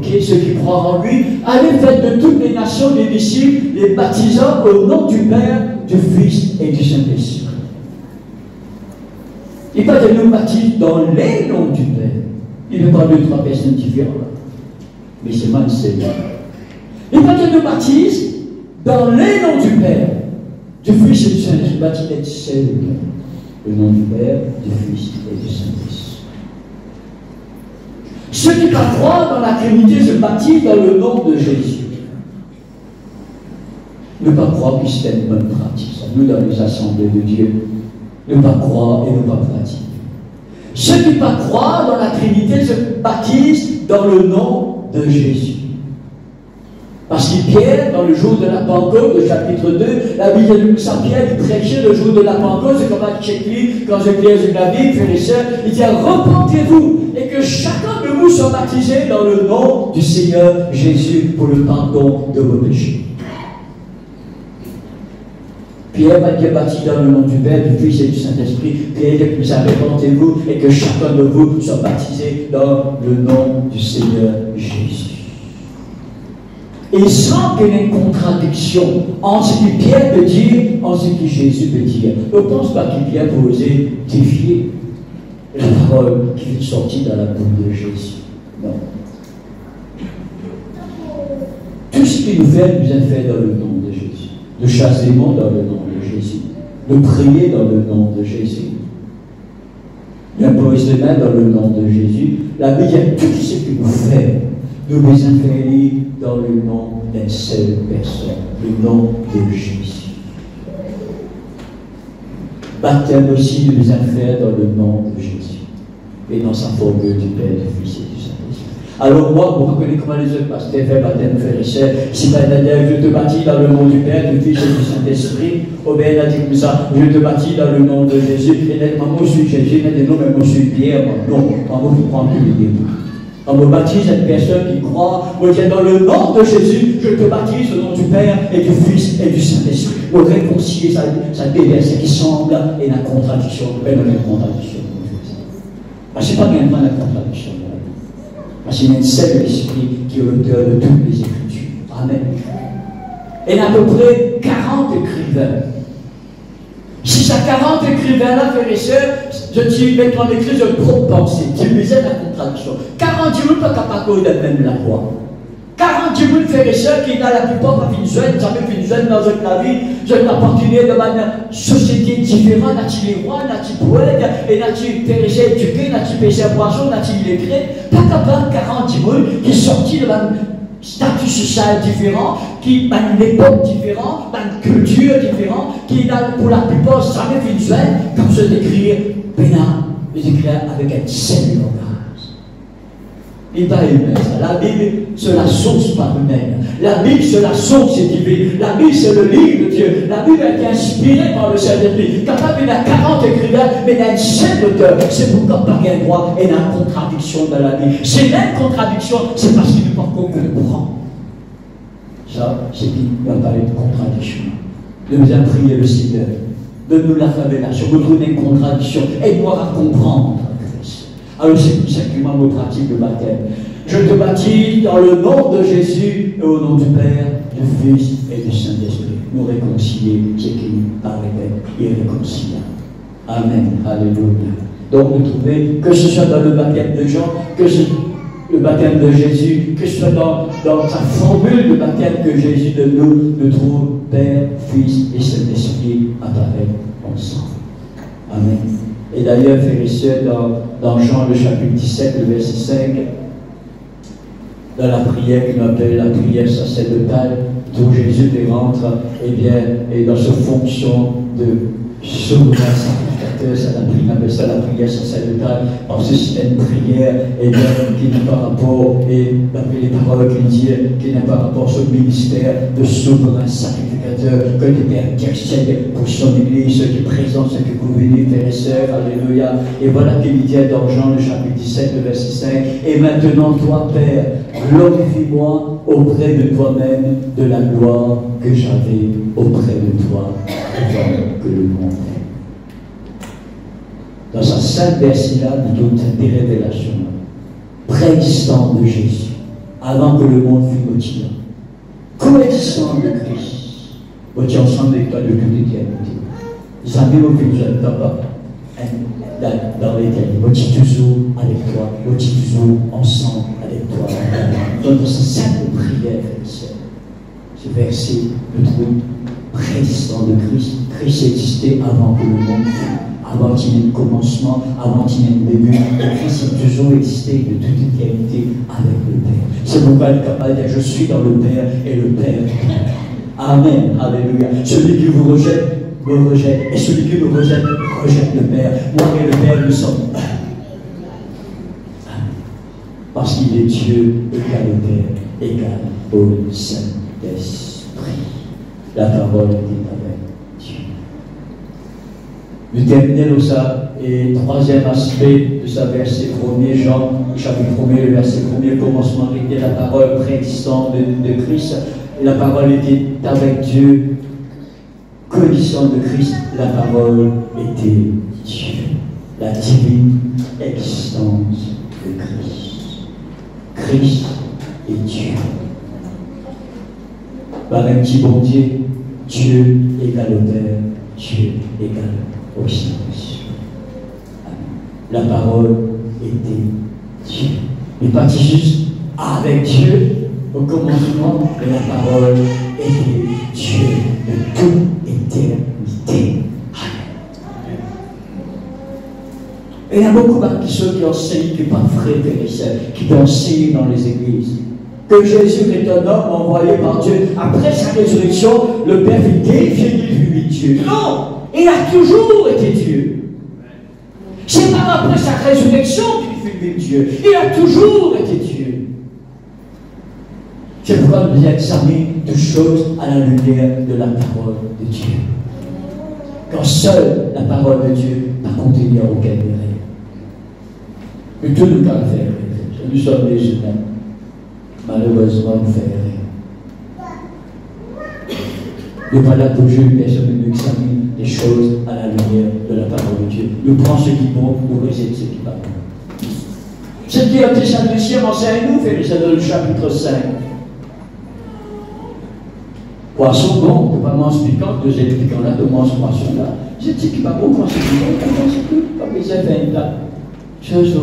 ceux qui croient en lui, allez faire de toutes les nations des disciples, les baptisant au nom du Père, du Fils et du Saint-Esprit. Il ne parle de nous baptiser dans les noms du Père. Il ne parle de trois personnes différentes. Mais c'est mal celle-là. Il va dire de baptise dans les noms du Père, du Fils et du Saint-Esprit. Baptise est seul. Le nom du Père, du Fils et du Saint-Esprit. Ceux qui croient dans la Trinité se baptisent dans le nom de Jésus. Ne pas croire que c'est une bonne pratique. Nous, dans les assemblées de Dieu, ne pas croire et ne pas pratiquer. Ceux qui croient dans la Trinité se baptisent dans le nom de Jésus. Parce que Pierre, dans le jour de la Pentecôte, le chapitre 2, la Bible de Saint Pierre, il prêchait le jour de la Pentecôte, c'est comme un check-list, quand je lis la Bible, frères et sœurs, il dit repentez-vous et que chacun de vous soit baptisé dans le nom du Seigneur Jésus pour le pardon de vos péchés. Pierre va être baptisé dans le nom du Père, du Fils et du Saint-Esprit. Pierre dit repentez-vous et que chacun de vous soit baptisé dans le nom du Seigneur Jésus. Et sans qu'il y ait une contradiction en ce que Pierre peut dire, en ce que Jésus peut dire. Je ne pense pas qu'il Pierre peut oser défier la parole qui est sortie dans la bouche de Jésus. Non. Tout ce qu'il nous fait, nous est fait dans le nom de Jésus. De chasser les mots dans le nom de Jésus. De prier dans le nom de Jésus. D'imposer les mains dans le nom de Jésus. La Bible dit tout ce qu'il nous fait. Nous les inférer dans le nom d'une seule personne, le nom de Jésus. Baptême aussi, nous les inférer dans le nom de Jésus. Et dans sa formule du Père, du Fils et du Saint-Esprit. Alors moi, vous reconnaissez comment les autres pasteurs font baptême, frères et sœurs. Si je te baptise dans le nom du Père, du Fils et du Saint-Esprit, ou bien il a dit comme ça, je te baptise dans le nom de Jésus. Et il a dit, moi je suis Jésus, il a dit non, mais moi je suis Pierre. Non, moi vous prendre tous les débuts. On me baptise une personne qui croit, on dit dans le nom de Jésus, je te baptise au nom du Père et du Fils et du Saint-Esprit. Pour réconcilier sa déverse qui semble et la contradiction. Mais non, la contradiction. Parce que ce n'est pas bien la contradiction. Parce qu'il y a une seule esprit qui est l'auteur de toutes les Écritures. Amen. Et il y a à peu près 40 écrivains. Si ça 40 écrivains-là, frères et sœurs, je dis, mets-toi en écrit, je trop penser. Tu lisais la contradiction. 40 000 pas capables de même la voix. 40 000 frères et sœurs qui, dans la plupart, pas une jeune, jamais une jeune dans la vie, je n'appartenais de une société différente, n'a-t-il les rois, n'a-t-il poète, et n'a-t-il péché éduqué, n'a-t-il péché à poisson, n'a-t-il illettré, pas capable 40 000 qui sortit de statut social différent, qui a une époque différente, une culture différente, qui pour la plupart jamais fait une jeune, comme se décrire pénal, les écrire avec un seul langage. n'est pas humain. La Bible, c'est la source pas humaine. La Bible, c'est la source divine. La Bible, c'est le livre de Dieu. La Bible a été inspirée par le Saint-Esprit. Capable, il y a 40 écrivains, mais il y a une seule auteur. C'est pourquoi par quel droit il y a une contradiction dans la Bible. C'est même contradiction, c'est parce qu'il ne peut pas comprendre. Ça, c'est qu'il n'y a pas de contradiction. De nous prier le Seigneur. Donne-nous la révélation. Vous trouvez une contradiction. Aide-moi à comprendre. Alors c'est pour ça que moi me pratique le baptême. Je te baptise dans le nom de Jésus et au nom du Père, du Fils et du Saint-Esprit. Nous réconcilier ce qui paraît irréconciliable. Amen. Alléluia. Donc vous trouvez que ce soit dans le baptême de Jean, que ce soit le baptême de Jésus, que ce soit dans sa formule de baptême que Jésus de nous trouve Père, Fils et Saint-Esprit apparaît ensemble. Amen. Et d'ailleurs, frères et sœurs, dans Jean le chapitre 17, le verset 5, dans la prière qu'il appelle la prière sacerdotale, où Jésus rentre, et dans sa fonction de souverain sacrificateur, ça appelle ça la prière sacerdotale, parce que c'est une prière qui n'a pas rapport, et d'après les paroles qu'il dit, qui n'a pas rapport au ministère de souverain sacrificateur, que le Père intercède pour son Église, qui présente ce que vous venez, frères et sœurs, alléluia. Et voilà qu'il dit dans Jean le chapitre 17, le verset 5, et maintenant toi, Père, glorifie-moi auprès de toi-même de la gloire que j'avais auprès de toi, avant que le monde ait. Dans sa sainte verset-là, nous donnons des révélations préexistantes de Jésus, avant que le monde fût motivé. Coexistence de Christ. Vous êtes ensemble avec toi de toute éternité. Les amis, vous êtes dans l'éternité. Vous êtes toujours avec toi. Vous êtes toujours ensemble avec toi. Dans sa sainte prière, ce verset, nous trouvons préexistant de Christ. Christ existait avant que le monde fût. Avant qu'il y ait un commencement, avant qu'il y ait un début, Christ a toujours existé de toute éternité avec le Père. C'est pourquoi il est capable de dire, je suis dans le Père et le Père. Amen, alléluia. Celui qui vous rejette, me rejette. Et celui qui me rejette, rejette le Père. Moi et le Père, nous sommes un. Parce qu'il est Dieu, égal au Père, égal au Saint-Esprit. La parole est avec Dieu. Nous terminons ça, et troisième aspect de sa verset 1er, Jean, chapitre 1er, le verset 1er, commencement était la parole préexistante de Christ. La parole était avec Dieu, coexistante de Christ, la parole était Dieu. La divine existence de Christ. Christ est Dieu. Par un petit bon Dieu, Dieu égale au Père, Dieu égale au Saint-Esprit. La parole était Dieu. Il partit juste avec Dieu au commencement, et la parole était Dieu de toute éternité. Et il y a beaucoup de ceux qui enseignent, qui pas frères et sœurs, qui peuvent enseigner dans les églises. Que Jésus est un homme envoyé par Dieu. Après sa résurrection, le Père fut défini Dieu. Non! Il a toujours été Dieu. C'est pas après sa résurrection qu'il fut Dieu. Il a toujours été Dieu. C'est pourquoi nous examinons toutes choses à la lumière de la parole de Dieu. Quand seule la parole de Dieu n'a contenu aucun mérite. Mais tout nous peut faire. Nous sommes des humains. Malheureusement, nous faisons rien. Nous pas là pour juger, mais nous examinons les choses à la lumière de la parole de Dieu. Nous prenons ce qui est bon, nous rejetons ce qui n'est pas bon. Ce qui a été Saint-Lucien enseigne-nous, fait dans le chapitre 5. Poisson bon, de pas manger piquant, deuxième piquant là, de manger poisson là. Je dis qu'il n'est pas bon, moi c'est bon, comment c'est tout, comme les effets là. Chose là.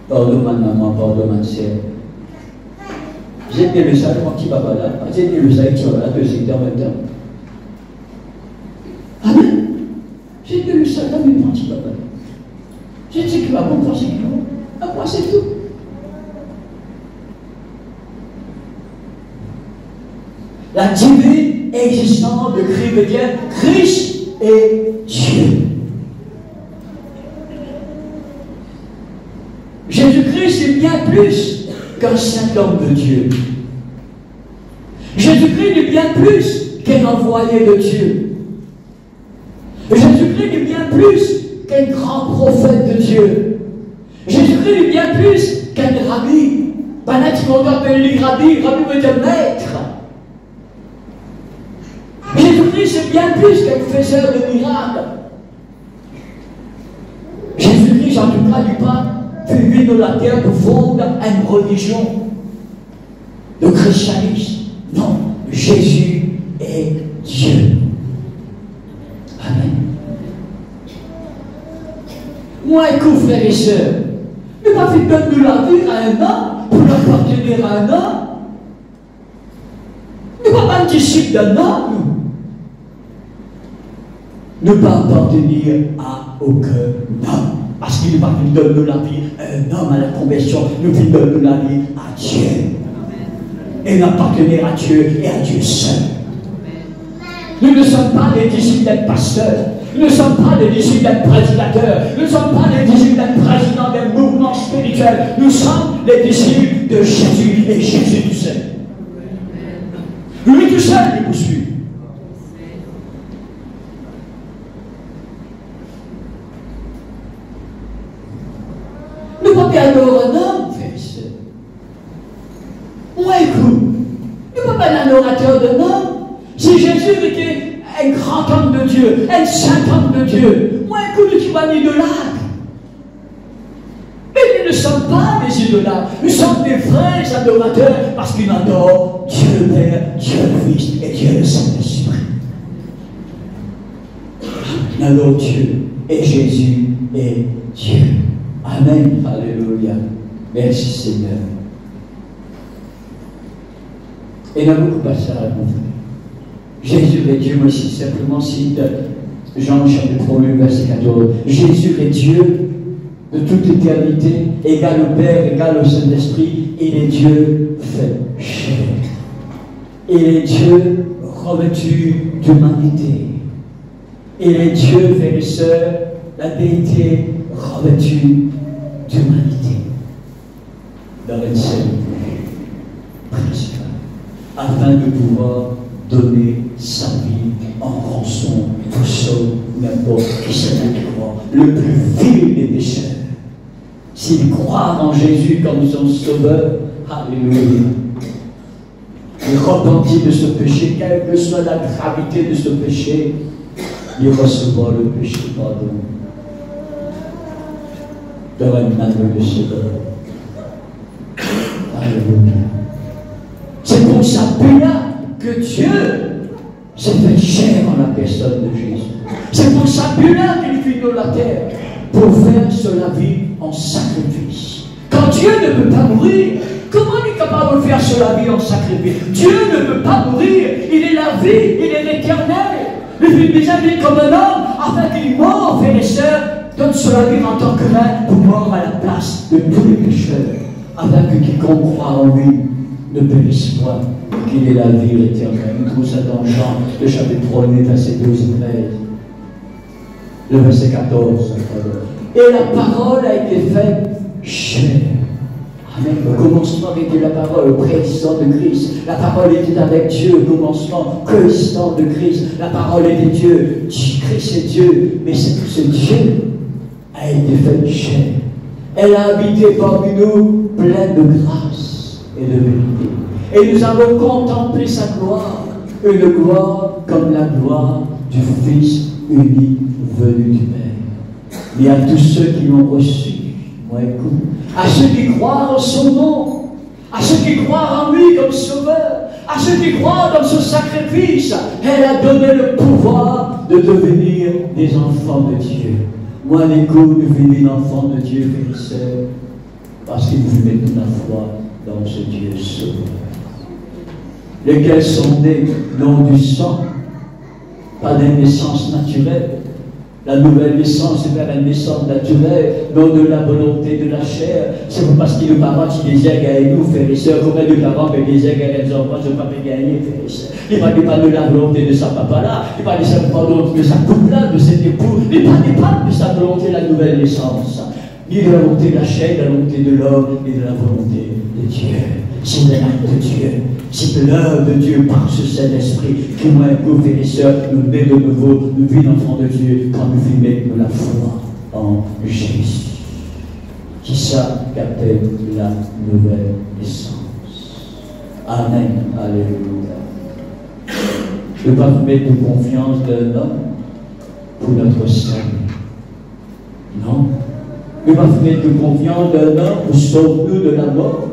Pardon ma maman, pardon ma sœur. J'ai dit le sac, mon petit papa là. J'ai dit le sac, tu vas là, deux en même temps. Amen. J'ai dit le sac, là, mon petit papa. J'ai dit qu'il va bon, moi c'est bon. À moi c'est tout. La divine existence de Christ veut dire Christ est Dieu. qu'un saint homme de Dieu. Jésus-Christ est bien plus qu'un envoyé de Dieu. Jésus-Christ est bien plus qu'un grand prophète de Dieu. Jésus-Christ est bien plus qu'un rabbi. Pendant qu'ils vont appeler les rabbis, rabbi veut dire maître. Jésus-Christ est bien plus qu'un faiseur de miracles. Jésus-Christ, en tout cas, n'est pas fait vivre la terre pour fondre une religion de christianisme. Non, Jésus est Dieu. Amen. Moi, écoute, frères et sœurs, ne pas faire donner la vie à un homme pour l'appartenir à un homme. Ne pas être disciple d'un homme. Ne pas appartenir à aucun homme. Parce qu'il ne va pas donner la vie à un homme à la conversion, nous lui donne la vie à Dieu. Et n'appartenir à Dieu et à Dieu seul. Nous ne sommes pas les disciples d'un pasteur. Nous ne sommes pas les disciples d'un prédicateur. Nous ne sommes pas les disciples d'un président d'un mouvement spirituel. Nous sommes les disciples de Jésus et Jésus tout seul. Lui tout seul nous poursuit. Nous ne pouvons pas adorer un homme, frère et sœur. Moi, écoute, nous ne pouvons pas être un orateur d'un homme. Si Jésus était un grand homme de Dieu, un saint homme de Dieu, moi, écoute, tu vas l'idolâtre. Mais nous ne sommes pas des idolâtres. Nous sommes des vrais adorateurs parce qu'ils adorent Dieu le Père, Dieu le Fils et Dieu le Saint-Esprit. Alors Dieu et Jésus est Dieu. Amen. Alléluia. Merci Seigneur. Et il y a beaucoup de passages, mon frère. Jésus est Dieu, moi ici simplement cite Jean chapitre 1, verset 14. Jésus est Dieu de toute éternité, égal au Père, égal au Saint-Esprit. Il est Dieu fait chair. Il est Dieu revêtu d'humanité. Il est Dieu, frères et sœurs, la déité revêtue d'humanité. Dans une seule principale, afin de pouvoir donner sa vie en rançon pour sauver n'importe qui se croit, le plus vil des pécheurs. S'il croit en Jésus comme son sauveur, alléluia, il repentit de ce péché, quelle que soit la gravité de ce péché, il recevra le péché pardon dans un aveu de sauveur. Alléluia. C'est pour ça que Dieu s'est fait chair en la personne de Jésus. C'est pour ça qu'il vit dans la terre pour faire sur la vie en sacrifice. Quand Dieu ne peut pas mourir, comment il est capable de faire sur la vie en sacrifice? Dieu ne peut pas mourir, il est la vie, il est l'éternel. Il vit déjà comme un homme afin qu'il meure, frères et sœurs, donne sur la vie en tant qu'humain pour mourir à la place de tous les pécheurs, afin que quiconque croit en lui ne périsse point, qu'il ait la vie éternelle. Nous trouvons ça dans Jean, le chapitre 1, verset 12 et 13. Le verset 14. Et la parole a été faite chair. Amen. Au commencement était la parole, au préexistant de Christ. La parole était avec Dieu au commencement, préexistant de Christ. La parole était Dieu. Christ est Dieu. Mais ce Dieu a été fait chair. Elle a habité parmi nous pleine de grâce et de vérité. Et nous avons contemplé sa gloire, une gloire comme la gloire du Fils unique venu du Père. Mais à tous ceux qui l'ont reçu, moi écoute, à ceux qui croient en son nom, à ceux qui croient en lui comme sauveur, à ceux qui croient dans son sacrifice, elle a donné le pouvoir de devenir des enfants de Dieu. Moi l'écoute, devenir l'enfant de Dieu, frères et sœurs, parce qu'il vous met toute la foi dans ce Dieu sauveur. Lesquels sont nés non du sang, pas d'une naissance naturelle. La nouvelle naissance est vers une naissance naturelle, non de la volonté de la chair. C'est pas parce qu'il est parent qui désire gagner nous, frères et sœurs. Combien de parents qui désirent gagner les enfants, je ne peux pas gagner, frères et sœurs. Il ne parle pas de la volonté de sa papa là, il parle de sa couple là, de cet époux. Il ne parle pas de sa volonté, la nouvelle naissance. ni de la volonté de la chair, de la volonté de l'homme, mais de la volonté de Dieu. C'est de l'acte de Dieu. C'est de l'œuvre de Dieu par ce Saint-Esprit qui, moi, vous, frères et sœurs, nous met de nouveau, nous vit d'enfants de Dieu, quand nous vivons de la foi en Jésus. Qui ça qu'appelle la nouvelle naissance. Amen. Alléluia. Je ne veux pas vous mettre de confiance d'un homme pour notre salut. Non. Je ne veux pas vous mettre de confiance d'un homme pour sauver-nous de la mort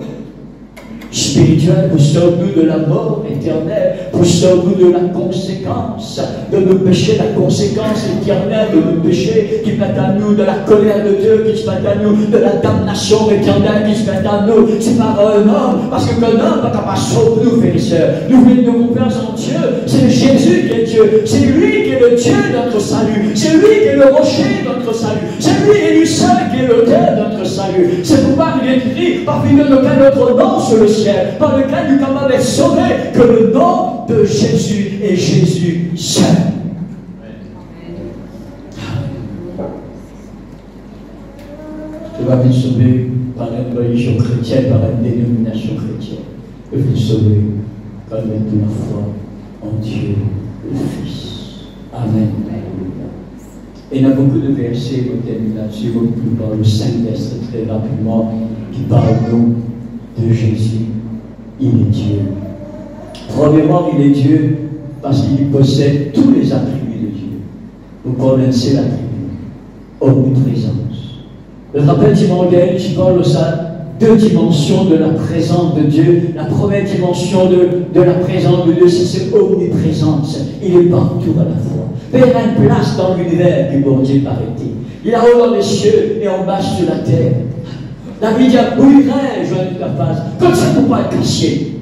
spirituelle, pour sauver-nous de la mort éternelle, pour sauver-nous de la conséquence de nos péchés, la conséquence éternelle de nos péchés qui met à nous de la colère de Dieu, qui se met à nous de la damnation éternelle, qui se met à nous. C'est pas un homme, parce qu'un homme n'est pas capable de sauver nous, frères et sœurs. Nous venons de confiance en Dieu. C'est Jésus qui est Dieu. C'est lui qui est le Dieu de notre salut. C'est lui qui est le rocher de notre salut. C'est lui et lui seul qui est l'auteur de notre salut. C'est pourquoi il est écrit, parmi nous, aucun autre nom sur le ciel, par lequel nous sommes capables d'être sauvés, que le nom de Jésus et Jésus seul. Je ne vais pas être sauvé par une religion chrétienne, par une dénomination chrétienne. Je vais être sauvé par de la foi en Dieu le Fils. Amen. Et il y a beaucoup de versets, vous terminez là-dessus, beaucoup plus par le 5 versets très rapidement, qui parlent de Jésus. Il est Dieu. Premièrement, il est Dieu parce qu'il possède tous les attributs de Dieu. Vous connaissez l'attribut, omniprésence. Le rappel d'Emmanuel qui parle aux deux dimensions de la présence de Dieu. La première dimension de la présence de Dieu, c'est cette omniprésence. Il est partout à la fois. Mais il a une place dans l'univers que bon Dieu paraît-il. Il a haut dans les cieux et en bas sur la terre. La vie dit, où irais-je de ta face? Comme ça, pour pas être caché.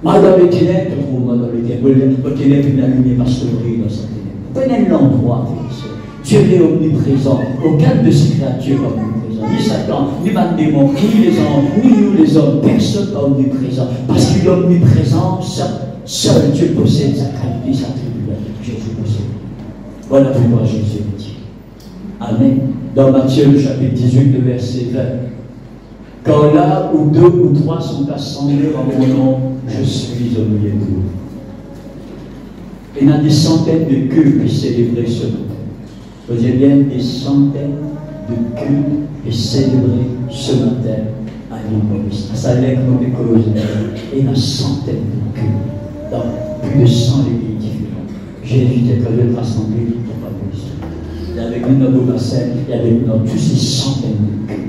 Moi, dans les ténèbres, moi, dans les ténèbres, la lumière va se briller dans sa ténèbre. Prenez l'endroit, Dieu est omniprésent. Aucun de ces créatures n'est omniprésent. Ni Satan, ni ma démon, ni les anges, ni nous les hommes. Personne n'est omniprésent. Parce qu'il est omniprésent, seul Dieu possède sa qualité, sa tribune. Jésus possède. Voilà pourquoi Jésus est dit. Amen. Dans Matthieu, le chapitre 18, le verset 20. Quand là où 2 ou 3 sont assemblés en mon nom, je suis au milieu d'eux. Il y a des centaines de cultes célébrés ce matin. Vous voyez bien, des centaines de cultes célébrés ce matin à l'île Maurice. À Salem, comme cause, et il y a centaines de cultes dans plus de 100 églises différentes. Jésus était prêt de rassembler pour pas Maurice. Il y avait nous dans nos bassins, il y avait nous dans tous ces centaines de cultes.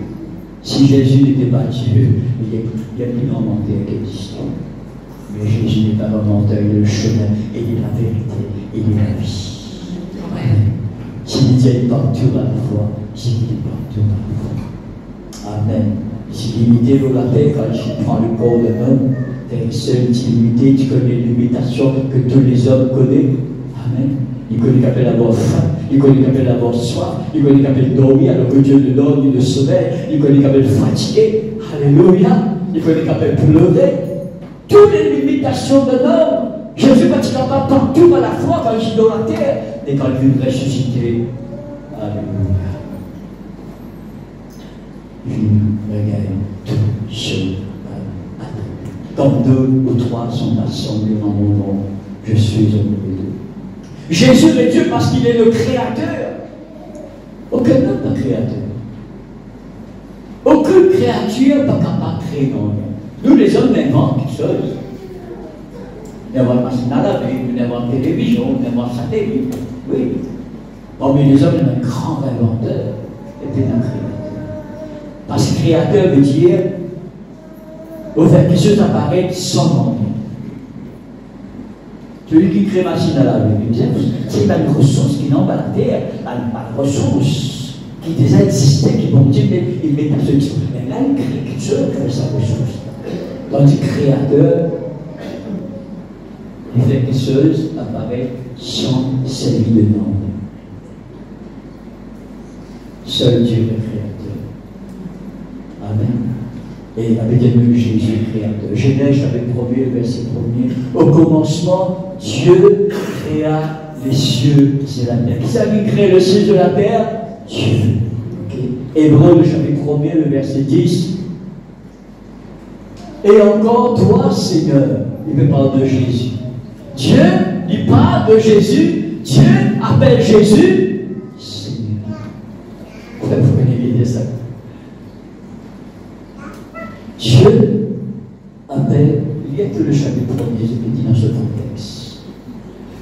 Si Jésus n'était pas Dieu, il y a plus grand menteur qui existe. Mais Jésus n'est pas un menteur, il est le chemin, et il est la vérité, et il est la vie. S'il est partout à la fois, s'il est partout à la fois. Amen. S'il limité la paix quand il prend le corps d'un homme, t'es seul, limité, tu connais l'imitation que tous les hommes connaissent. Amen. Il connaît qu'à peine avoir faim, il connaît qu'à peine avoir soif, il connaît qu'à peine dormir alors que Dieu ne donne ni de sommeil, il connaît qu'à peine fatigué. Alléluia. Il connaît qu'à peine pleurer. Toutes les limitations d'un homme. Jésus, quand il en va partout à la fois, quand il est dans la terre, et quand il veut ressusciter. Alléluia. Il regagne tout ce quand 2 ou 3 sont assemblés en mon nom, je suis au milieu d'eux. Jésus est Dieu parce qu'il est le créateur. Aucun homme n'est créateur. Aucune créature n'est pas capable de créer dans nous. Nous, les hommes, on invente quelque chose. On invente machine à laver, on invente télévision, on invente satellite. Oui. Parmi les hommes, il y a un grand inventeur et puis un créateur. Parce que créateur veut dire au fait quelque chose apparaît sans demander. Celui qui crée machine à laver, c'est pas une ressource qui n'en pas la terre, pas une ressource qui déjà existait, qui bon Dieu, il met pas ce type. Mais là, il crée quelque chose avec sa ressource. Tandis que créateur, il fait quelque chose apparaît sans servir de nom. Seul Dieu est créateur. Amen. Et avec lui, Jésus créateur. Genèse chapitre 1er, verset 1er. Au commencement, Dieu créa les cieux et la terre. Qui savait créer le ciel et la terre? Dieu. Okay. Hébreux, le chapitre 1er, le verset 10. Et encore, toi, Seigneur, il me parle de Jésus. Dieu lui parle de Jésus. Dieu appelle Jésus Seigneur. Vous pouvez dire ça. Dieu appelle, il y a que le chapitre 1er, je dis dans ce contexte.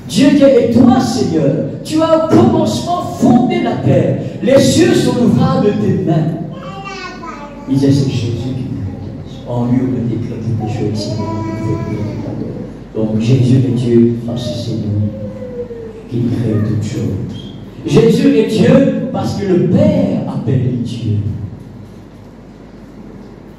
Dieu dit, et toi, Seigneur, tu as au commencement fondé la terre. Les cieux sont l'ouvrage de tes mains. Il disait, c'est Jésus qui nous en lui on décrète des choses ici. Donc Jésus est Dieu, parce que c'est lui qui crée toutes choses. Jésus est Dieu parce que le Père appelle Dieu.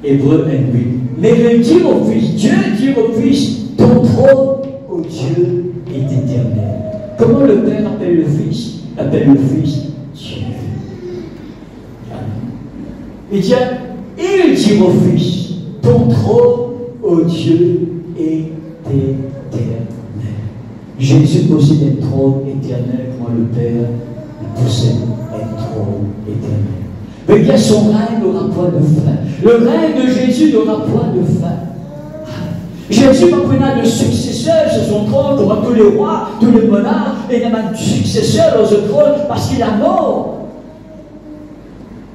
Hébreux 1:8. Mais le dit au Fils, Dieu dit au Fils, ton trône, ô Dieu, est éternel. Comment le Père appelle le Fils? Appelle le Fils Dieu. Il dit au Fils, ton trône, ô Dieu, est éternel. Jésus possède un trône éternel, comme le Père possède un trône éternel. Mais bien son règne n'aura point de fin. Le règne de Jésus n'aura point de fin. Jésus n'a pas de successeur sur son trône, comme tous les rois, tous les monarques, et il n'a pas de successeur dans ce trône parce qu'il est mort.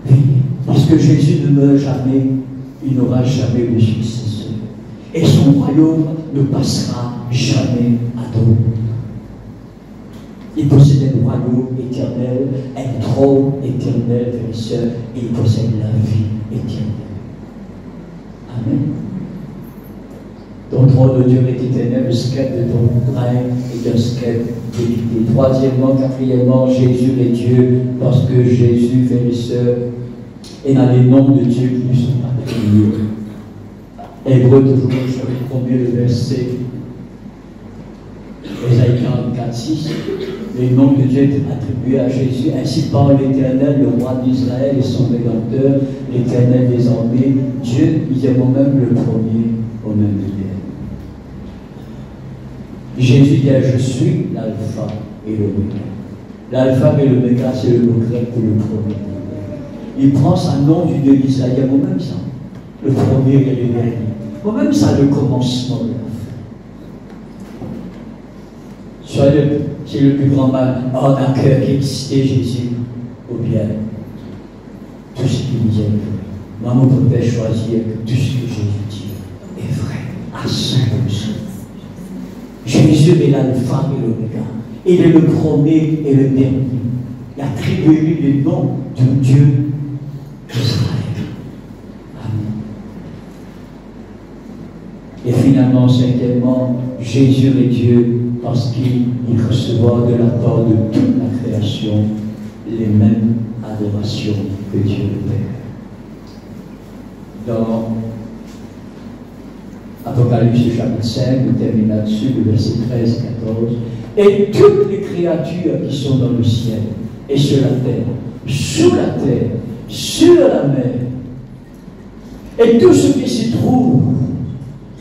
Oui, parce que Jésus ne meurt jamais, il n'aura jamais de successeur. Et son royaume ne passera jamais à dos. Il possède un royaume éternel, un trône éternel, frères et sœurs, et il possède la vie éternelle. Amen. Ton trône de Dieu est éternel, le sceptre de ton règne est un sceptre d'équité. Troisièmement, quatrièmement, Jésus est Dieu, parce que Jésus, frères et sœurs, est dans les noms de Dieu qui lui sont attribués. Hébreux, toujours, chapitre 1er, le verset Ésaïe 44:6. Les noms de Dieu étaient attribués à Jésus. Ainsi parle l'Éternel, le roi d'Israël et son Rédempteur, l'Éternel des armées. Dieu, il est moi-même le premier, au même lieu. Jésus dit, je suis l'alpha et l'oméga. L'alpha et l'oméga, c'est le mot grec pour le premier. Il prend son nom du Dieu d'Israël. Il y a moi-même ça. Le premier et le dernier. Moi-même ça, le commencement de la fin. C'est le plus grand mal en un cœur qui existait Jésus, ou bien tout ce qu'il disait est vrai. Maman pouvait choisir que tout ce que Jésus dit est vrai, à 100%. Jésus est l'alpha et l'oméga. Il est le premier et le dernier. Il attribue le nom du Dieu d'Israël. Amen. Et finalement, cinquièmement, Jésus est Dieu parce qu'il recevra de la part de toute la création les mêmes adorations que Dieu le Père. Dans Apocalypse chapitre 5, nous terminons là-dessus, le verset 13 et 14. Et toutes les créatures qui sont dans le ciel et sur la terre, sous la terre, sur la mer, et tout ce qui s'y trouve,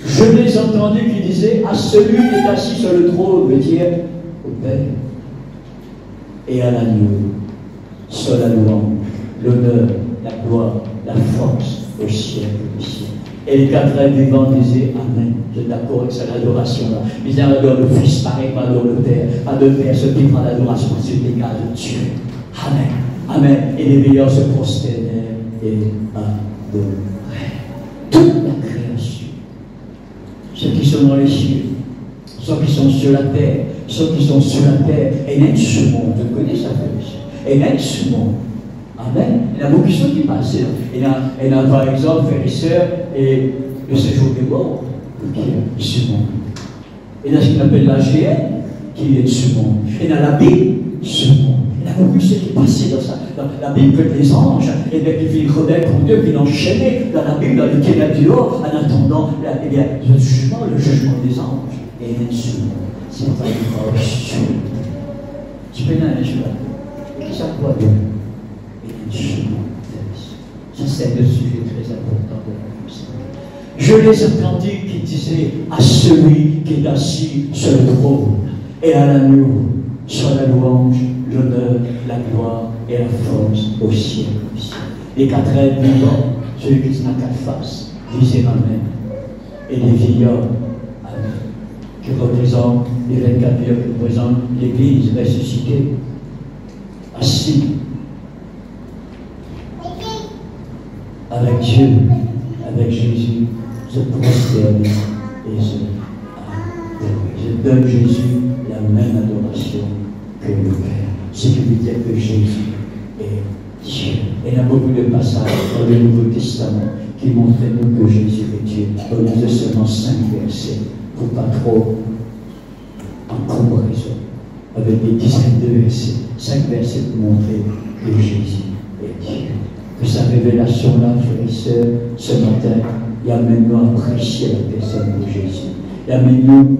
je les ai entendus qui disaient à celui qui est assis sur le trône, veut dire au Père et à l'agneau, soit la louange, l'honneur, la gloire, la force au siècle du ciel. Et les quatre êtres vivants disaient Amen. Je suis d'accord avec cette adoration-là. Ils adorent le Fils, pareil, pas adorent le Père. Pas de Père, ceux qui prennent l'adoration, c'est l'égal de Dieu. Amen. Amen. Et les veilleurs se prosternèrent et adorèrent. Toute la création, ceux qui sont dans les cieux, ceux qui sont sur la terre, ceux qui sont sur la terre, et même ce monde, vous connaissez ça, et même ce monde. Amen. Il y a beaucoup de choses qui passent. Il y a par exemple, frères et sœurs, et le séjour des morts, qui est ce monde. Il y a ce qu'on appelle l'AGN, qui est ce monde. Il y a la Bible, ce monde. Il y a beaucoup de choses qui passent dans ça. Dans la Bible, que les anges, et bien qui viennent connaître pour Dieu, qui l'ont enchaîné dans la Bible, dans le ténèbres du haut, en attendant le jugement des anges. Et il y a ce monde. C'est pas une corruption. Tu peux aller là. Qui ça croit Dieu? Ça, c'est un sujet très important de la vie. Je les entendis qui disaient à celui qui est assis sur le trône et à l'agneau, soit la louange, l'honneur, la gloire et la force au ciel. Les 4 êtres vivants, celui qui n'a 4 faces, disait Amen. Et les vieillards, Amen, qui représentent les 24 vieillards qui représentent l'Église ressuscitée, assis avec Dieu, avec Jésus, se prosterne et se adore. Je donne Jésus la même adoration que le Père. Ce qui veut dire que Jésus est Dieu. Et il y a beaucoup de passages dans le Nouveau Testament qui montrent nous que Jésus est Dieu. On a seulement 5 versets pour pas trop en comparaison avec des dizaines de versets. 5 versets pour montrer que Jésus est Dieu. Que sa révélation-là, frères et sœurs, ce matin, il amène-nous à apprécier la personne de Jésus. Il amène-nous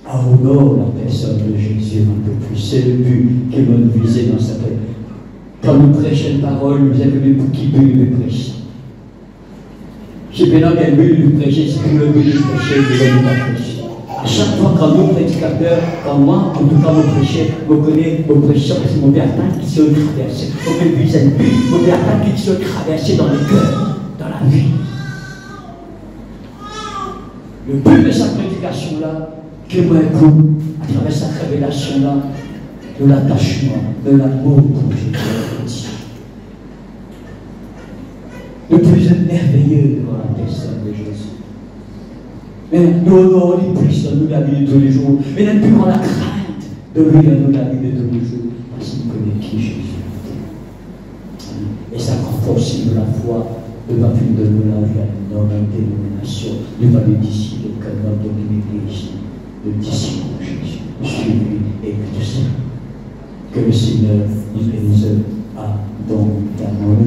à honorer la personne de Jésus un peu plus. C'est le but qui va nous viser dans sa paix. Quand nous prêchons une parole, nous avons le but qui peut nous prêcher. Si maintenant quel but nous prêcher, si nous le but nous prêcher, nous allons pas prêcher. À chaque fois, quand nous, prédicateurs, quand moi, en tout cas, mon prêcher, je connais mon prêcheur, c'est mon bertin qui se traverse. Mon bertin qui se traverse dans le cœur, dans la vie. Le but de sa prédication-là, que moi, à travers cette révélation-là, de l'attachement, de l'amour pour Jésus. Le plus merveilleux devant la personne de Jésus. Mais nous honorons les plus dans la vie de tous les jours. Mais même plus dans la crainte de lui dans la vie de tous les jours. Parce qu'il connaît qui Jésus est. Et ça renforce de la foi devant une de nous la vie dans la dénomination, devant les disciples, comme dans l'Église, le disciple de Jésus. Suis-lui et tout ça. Que le Seigneur nous bénisse à don d'amour.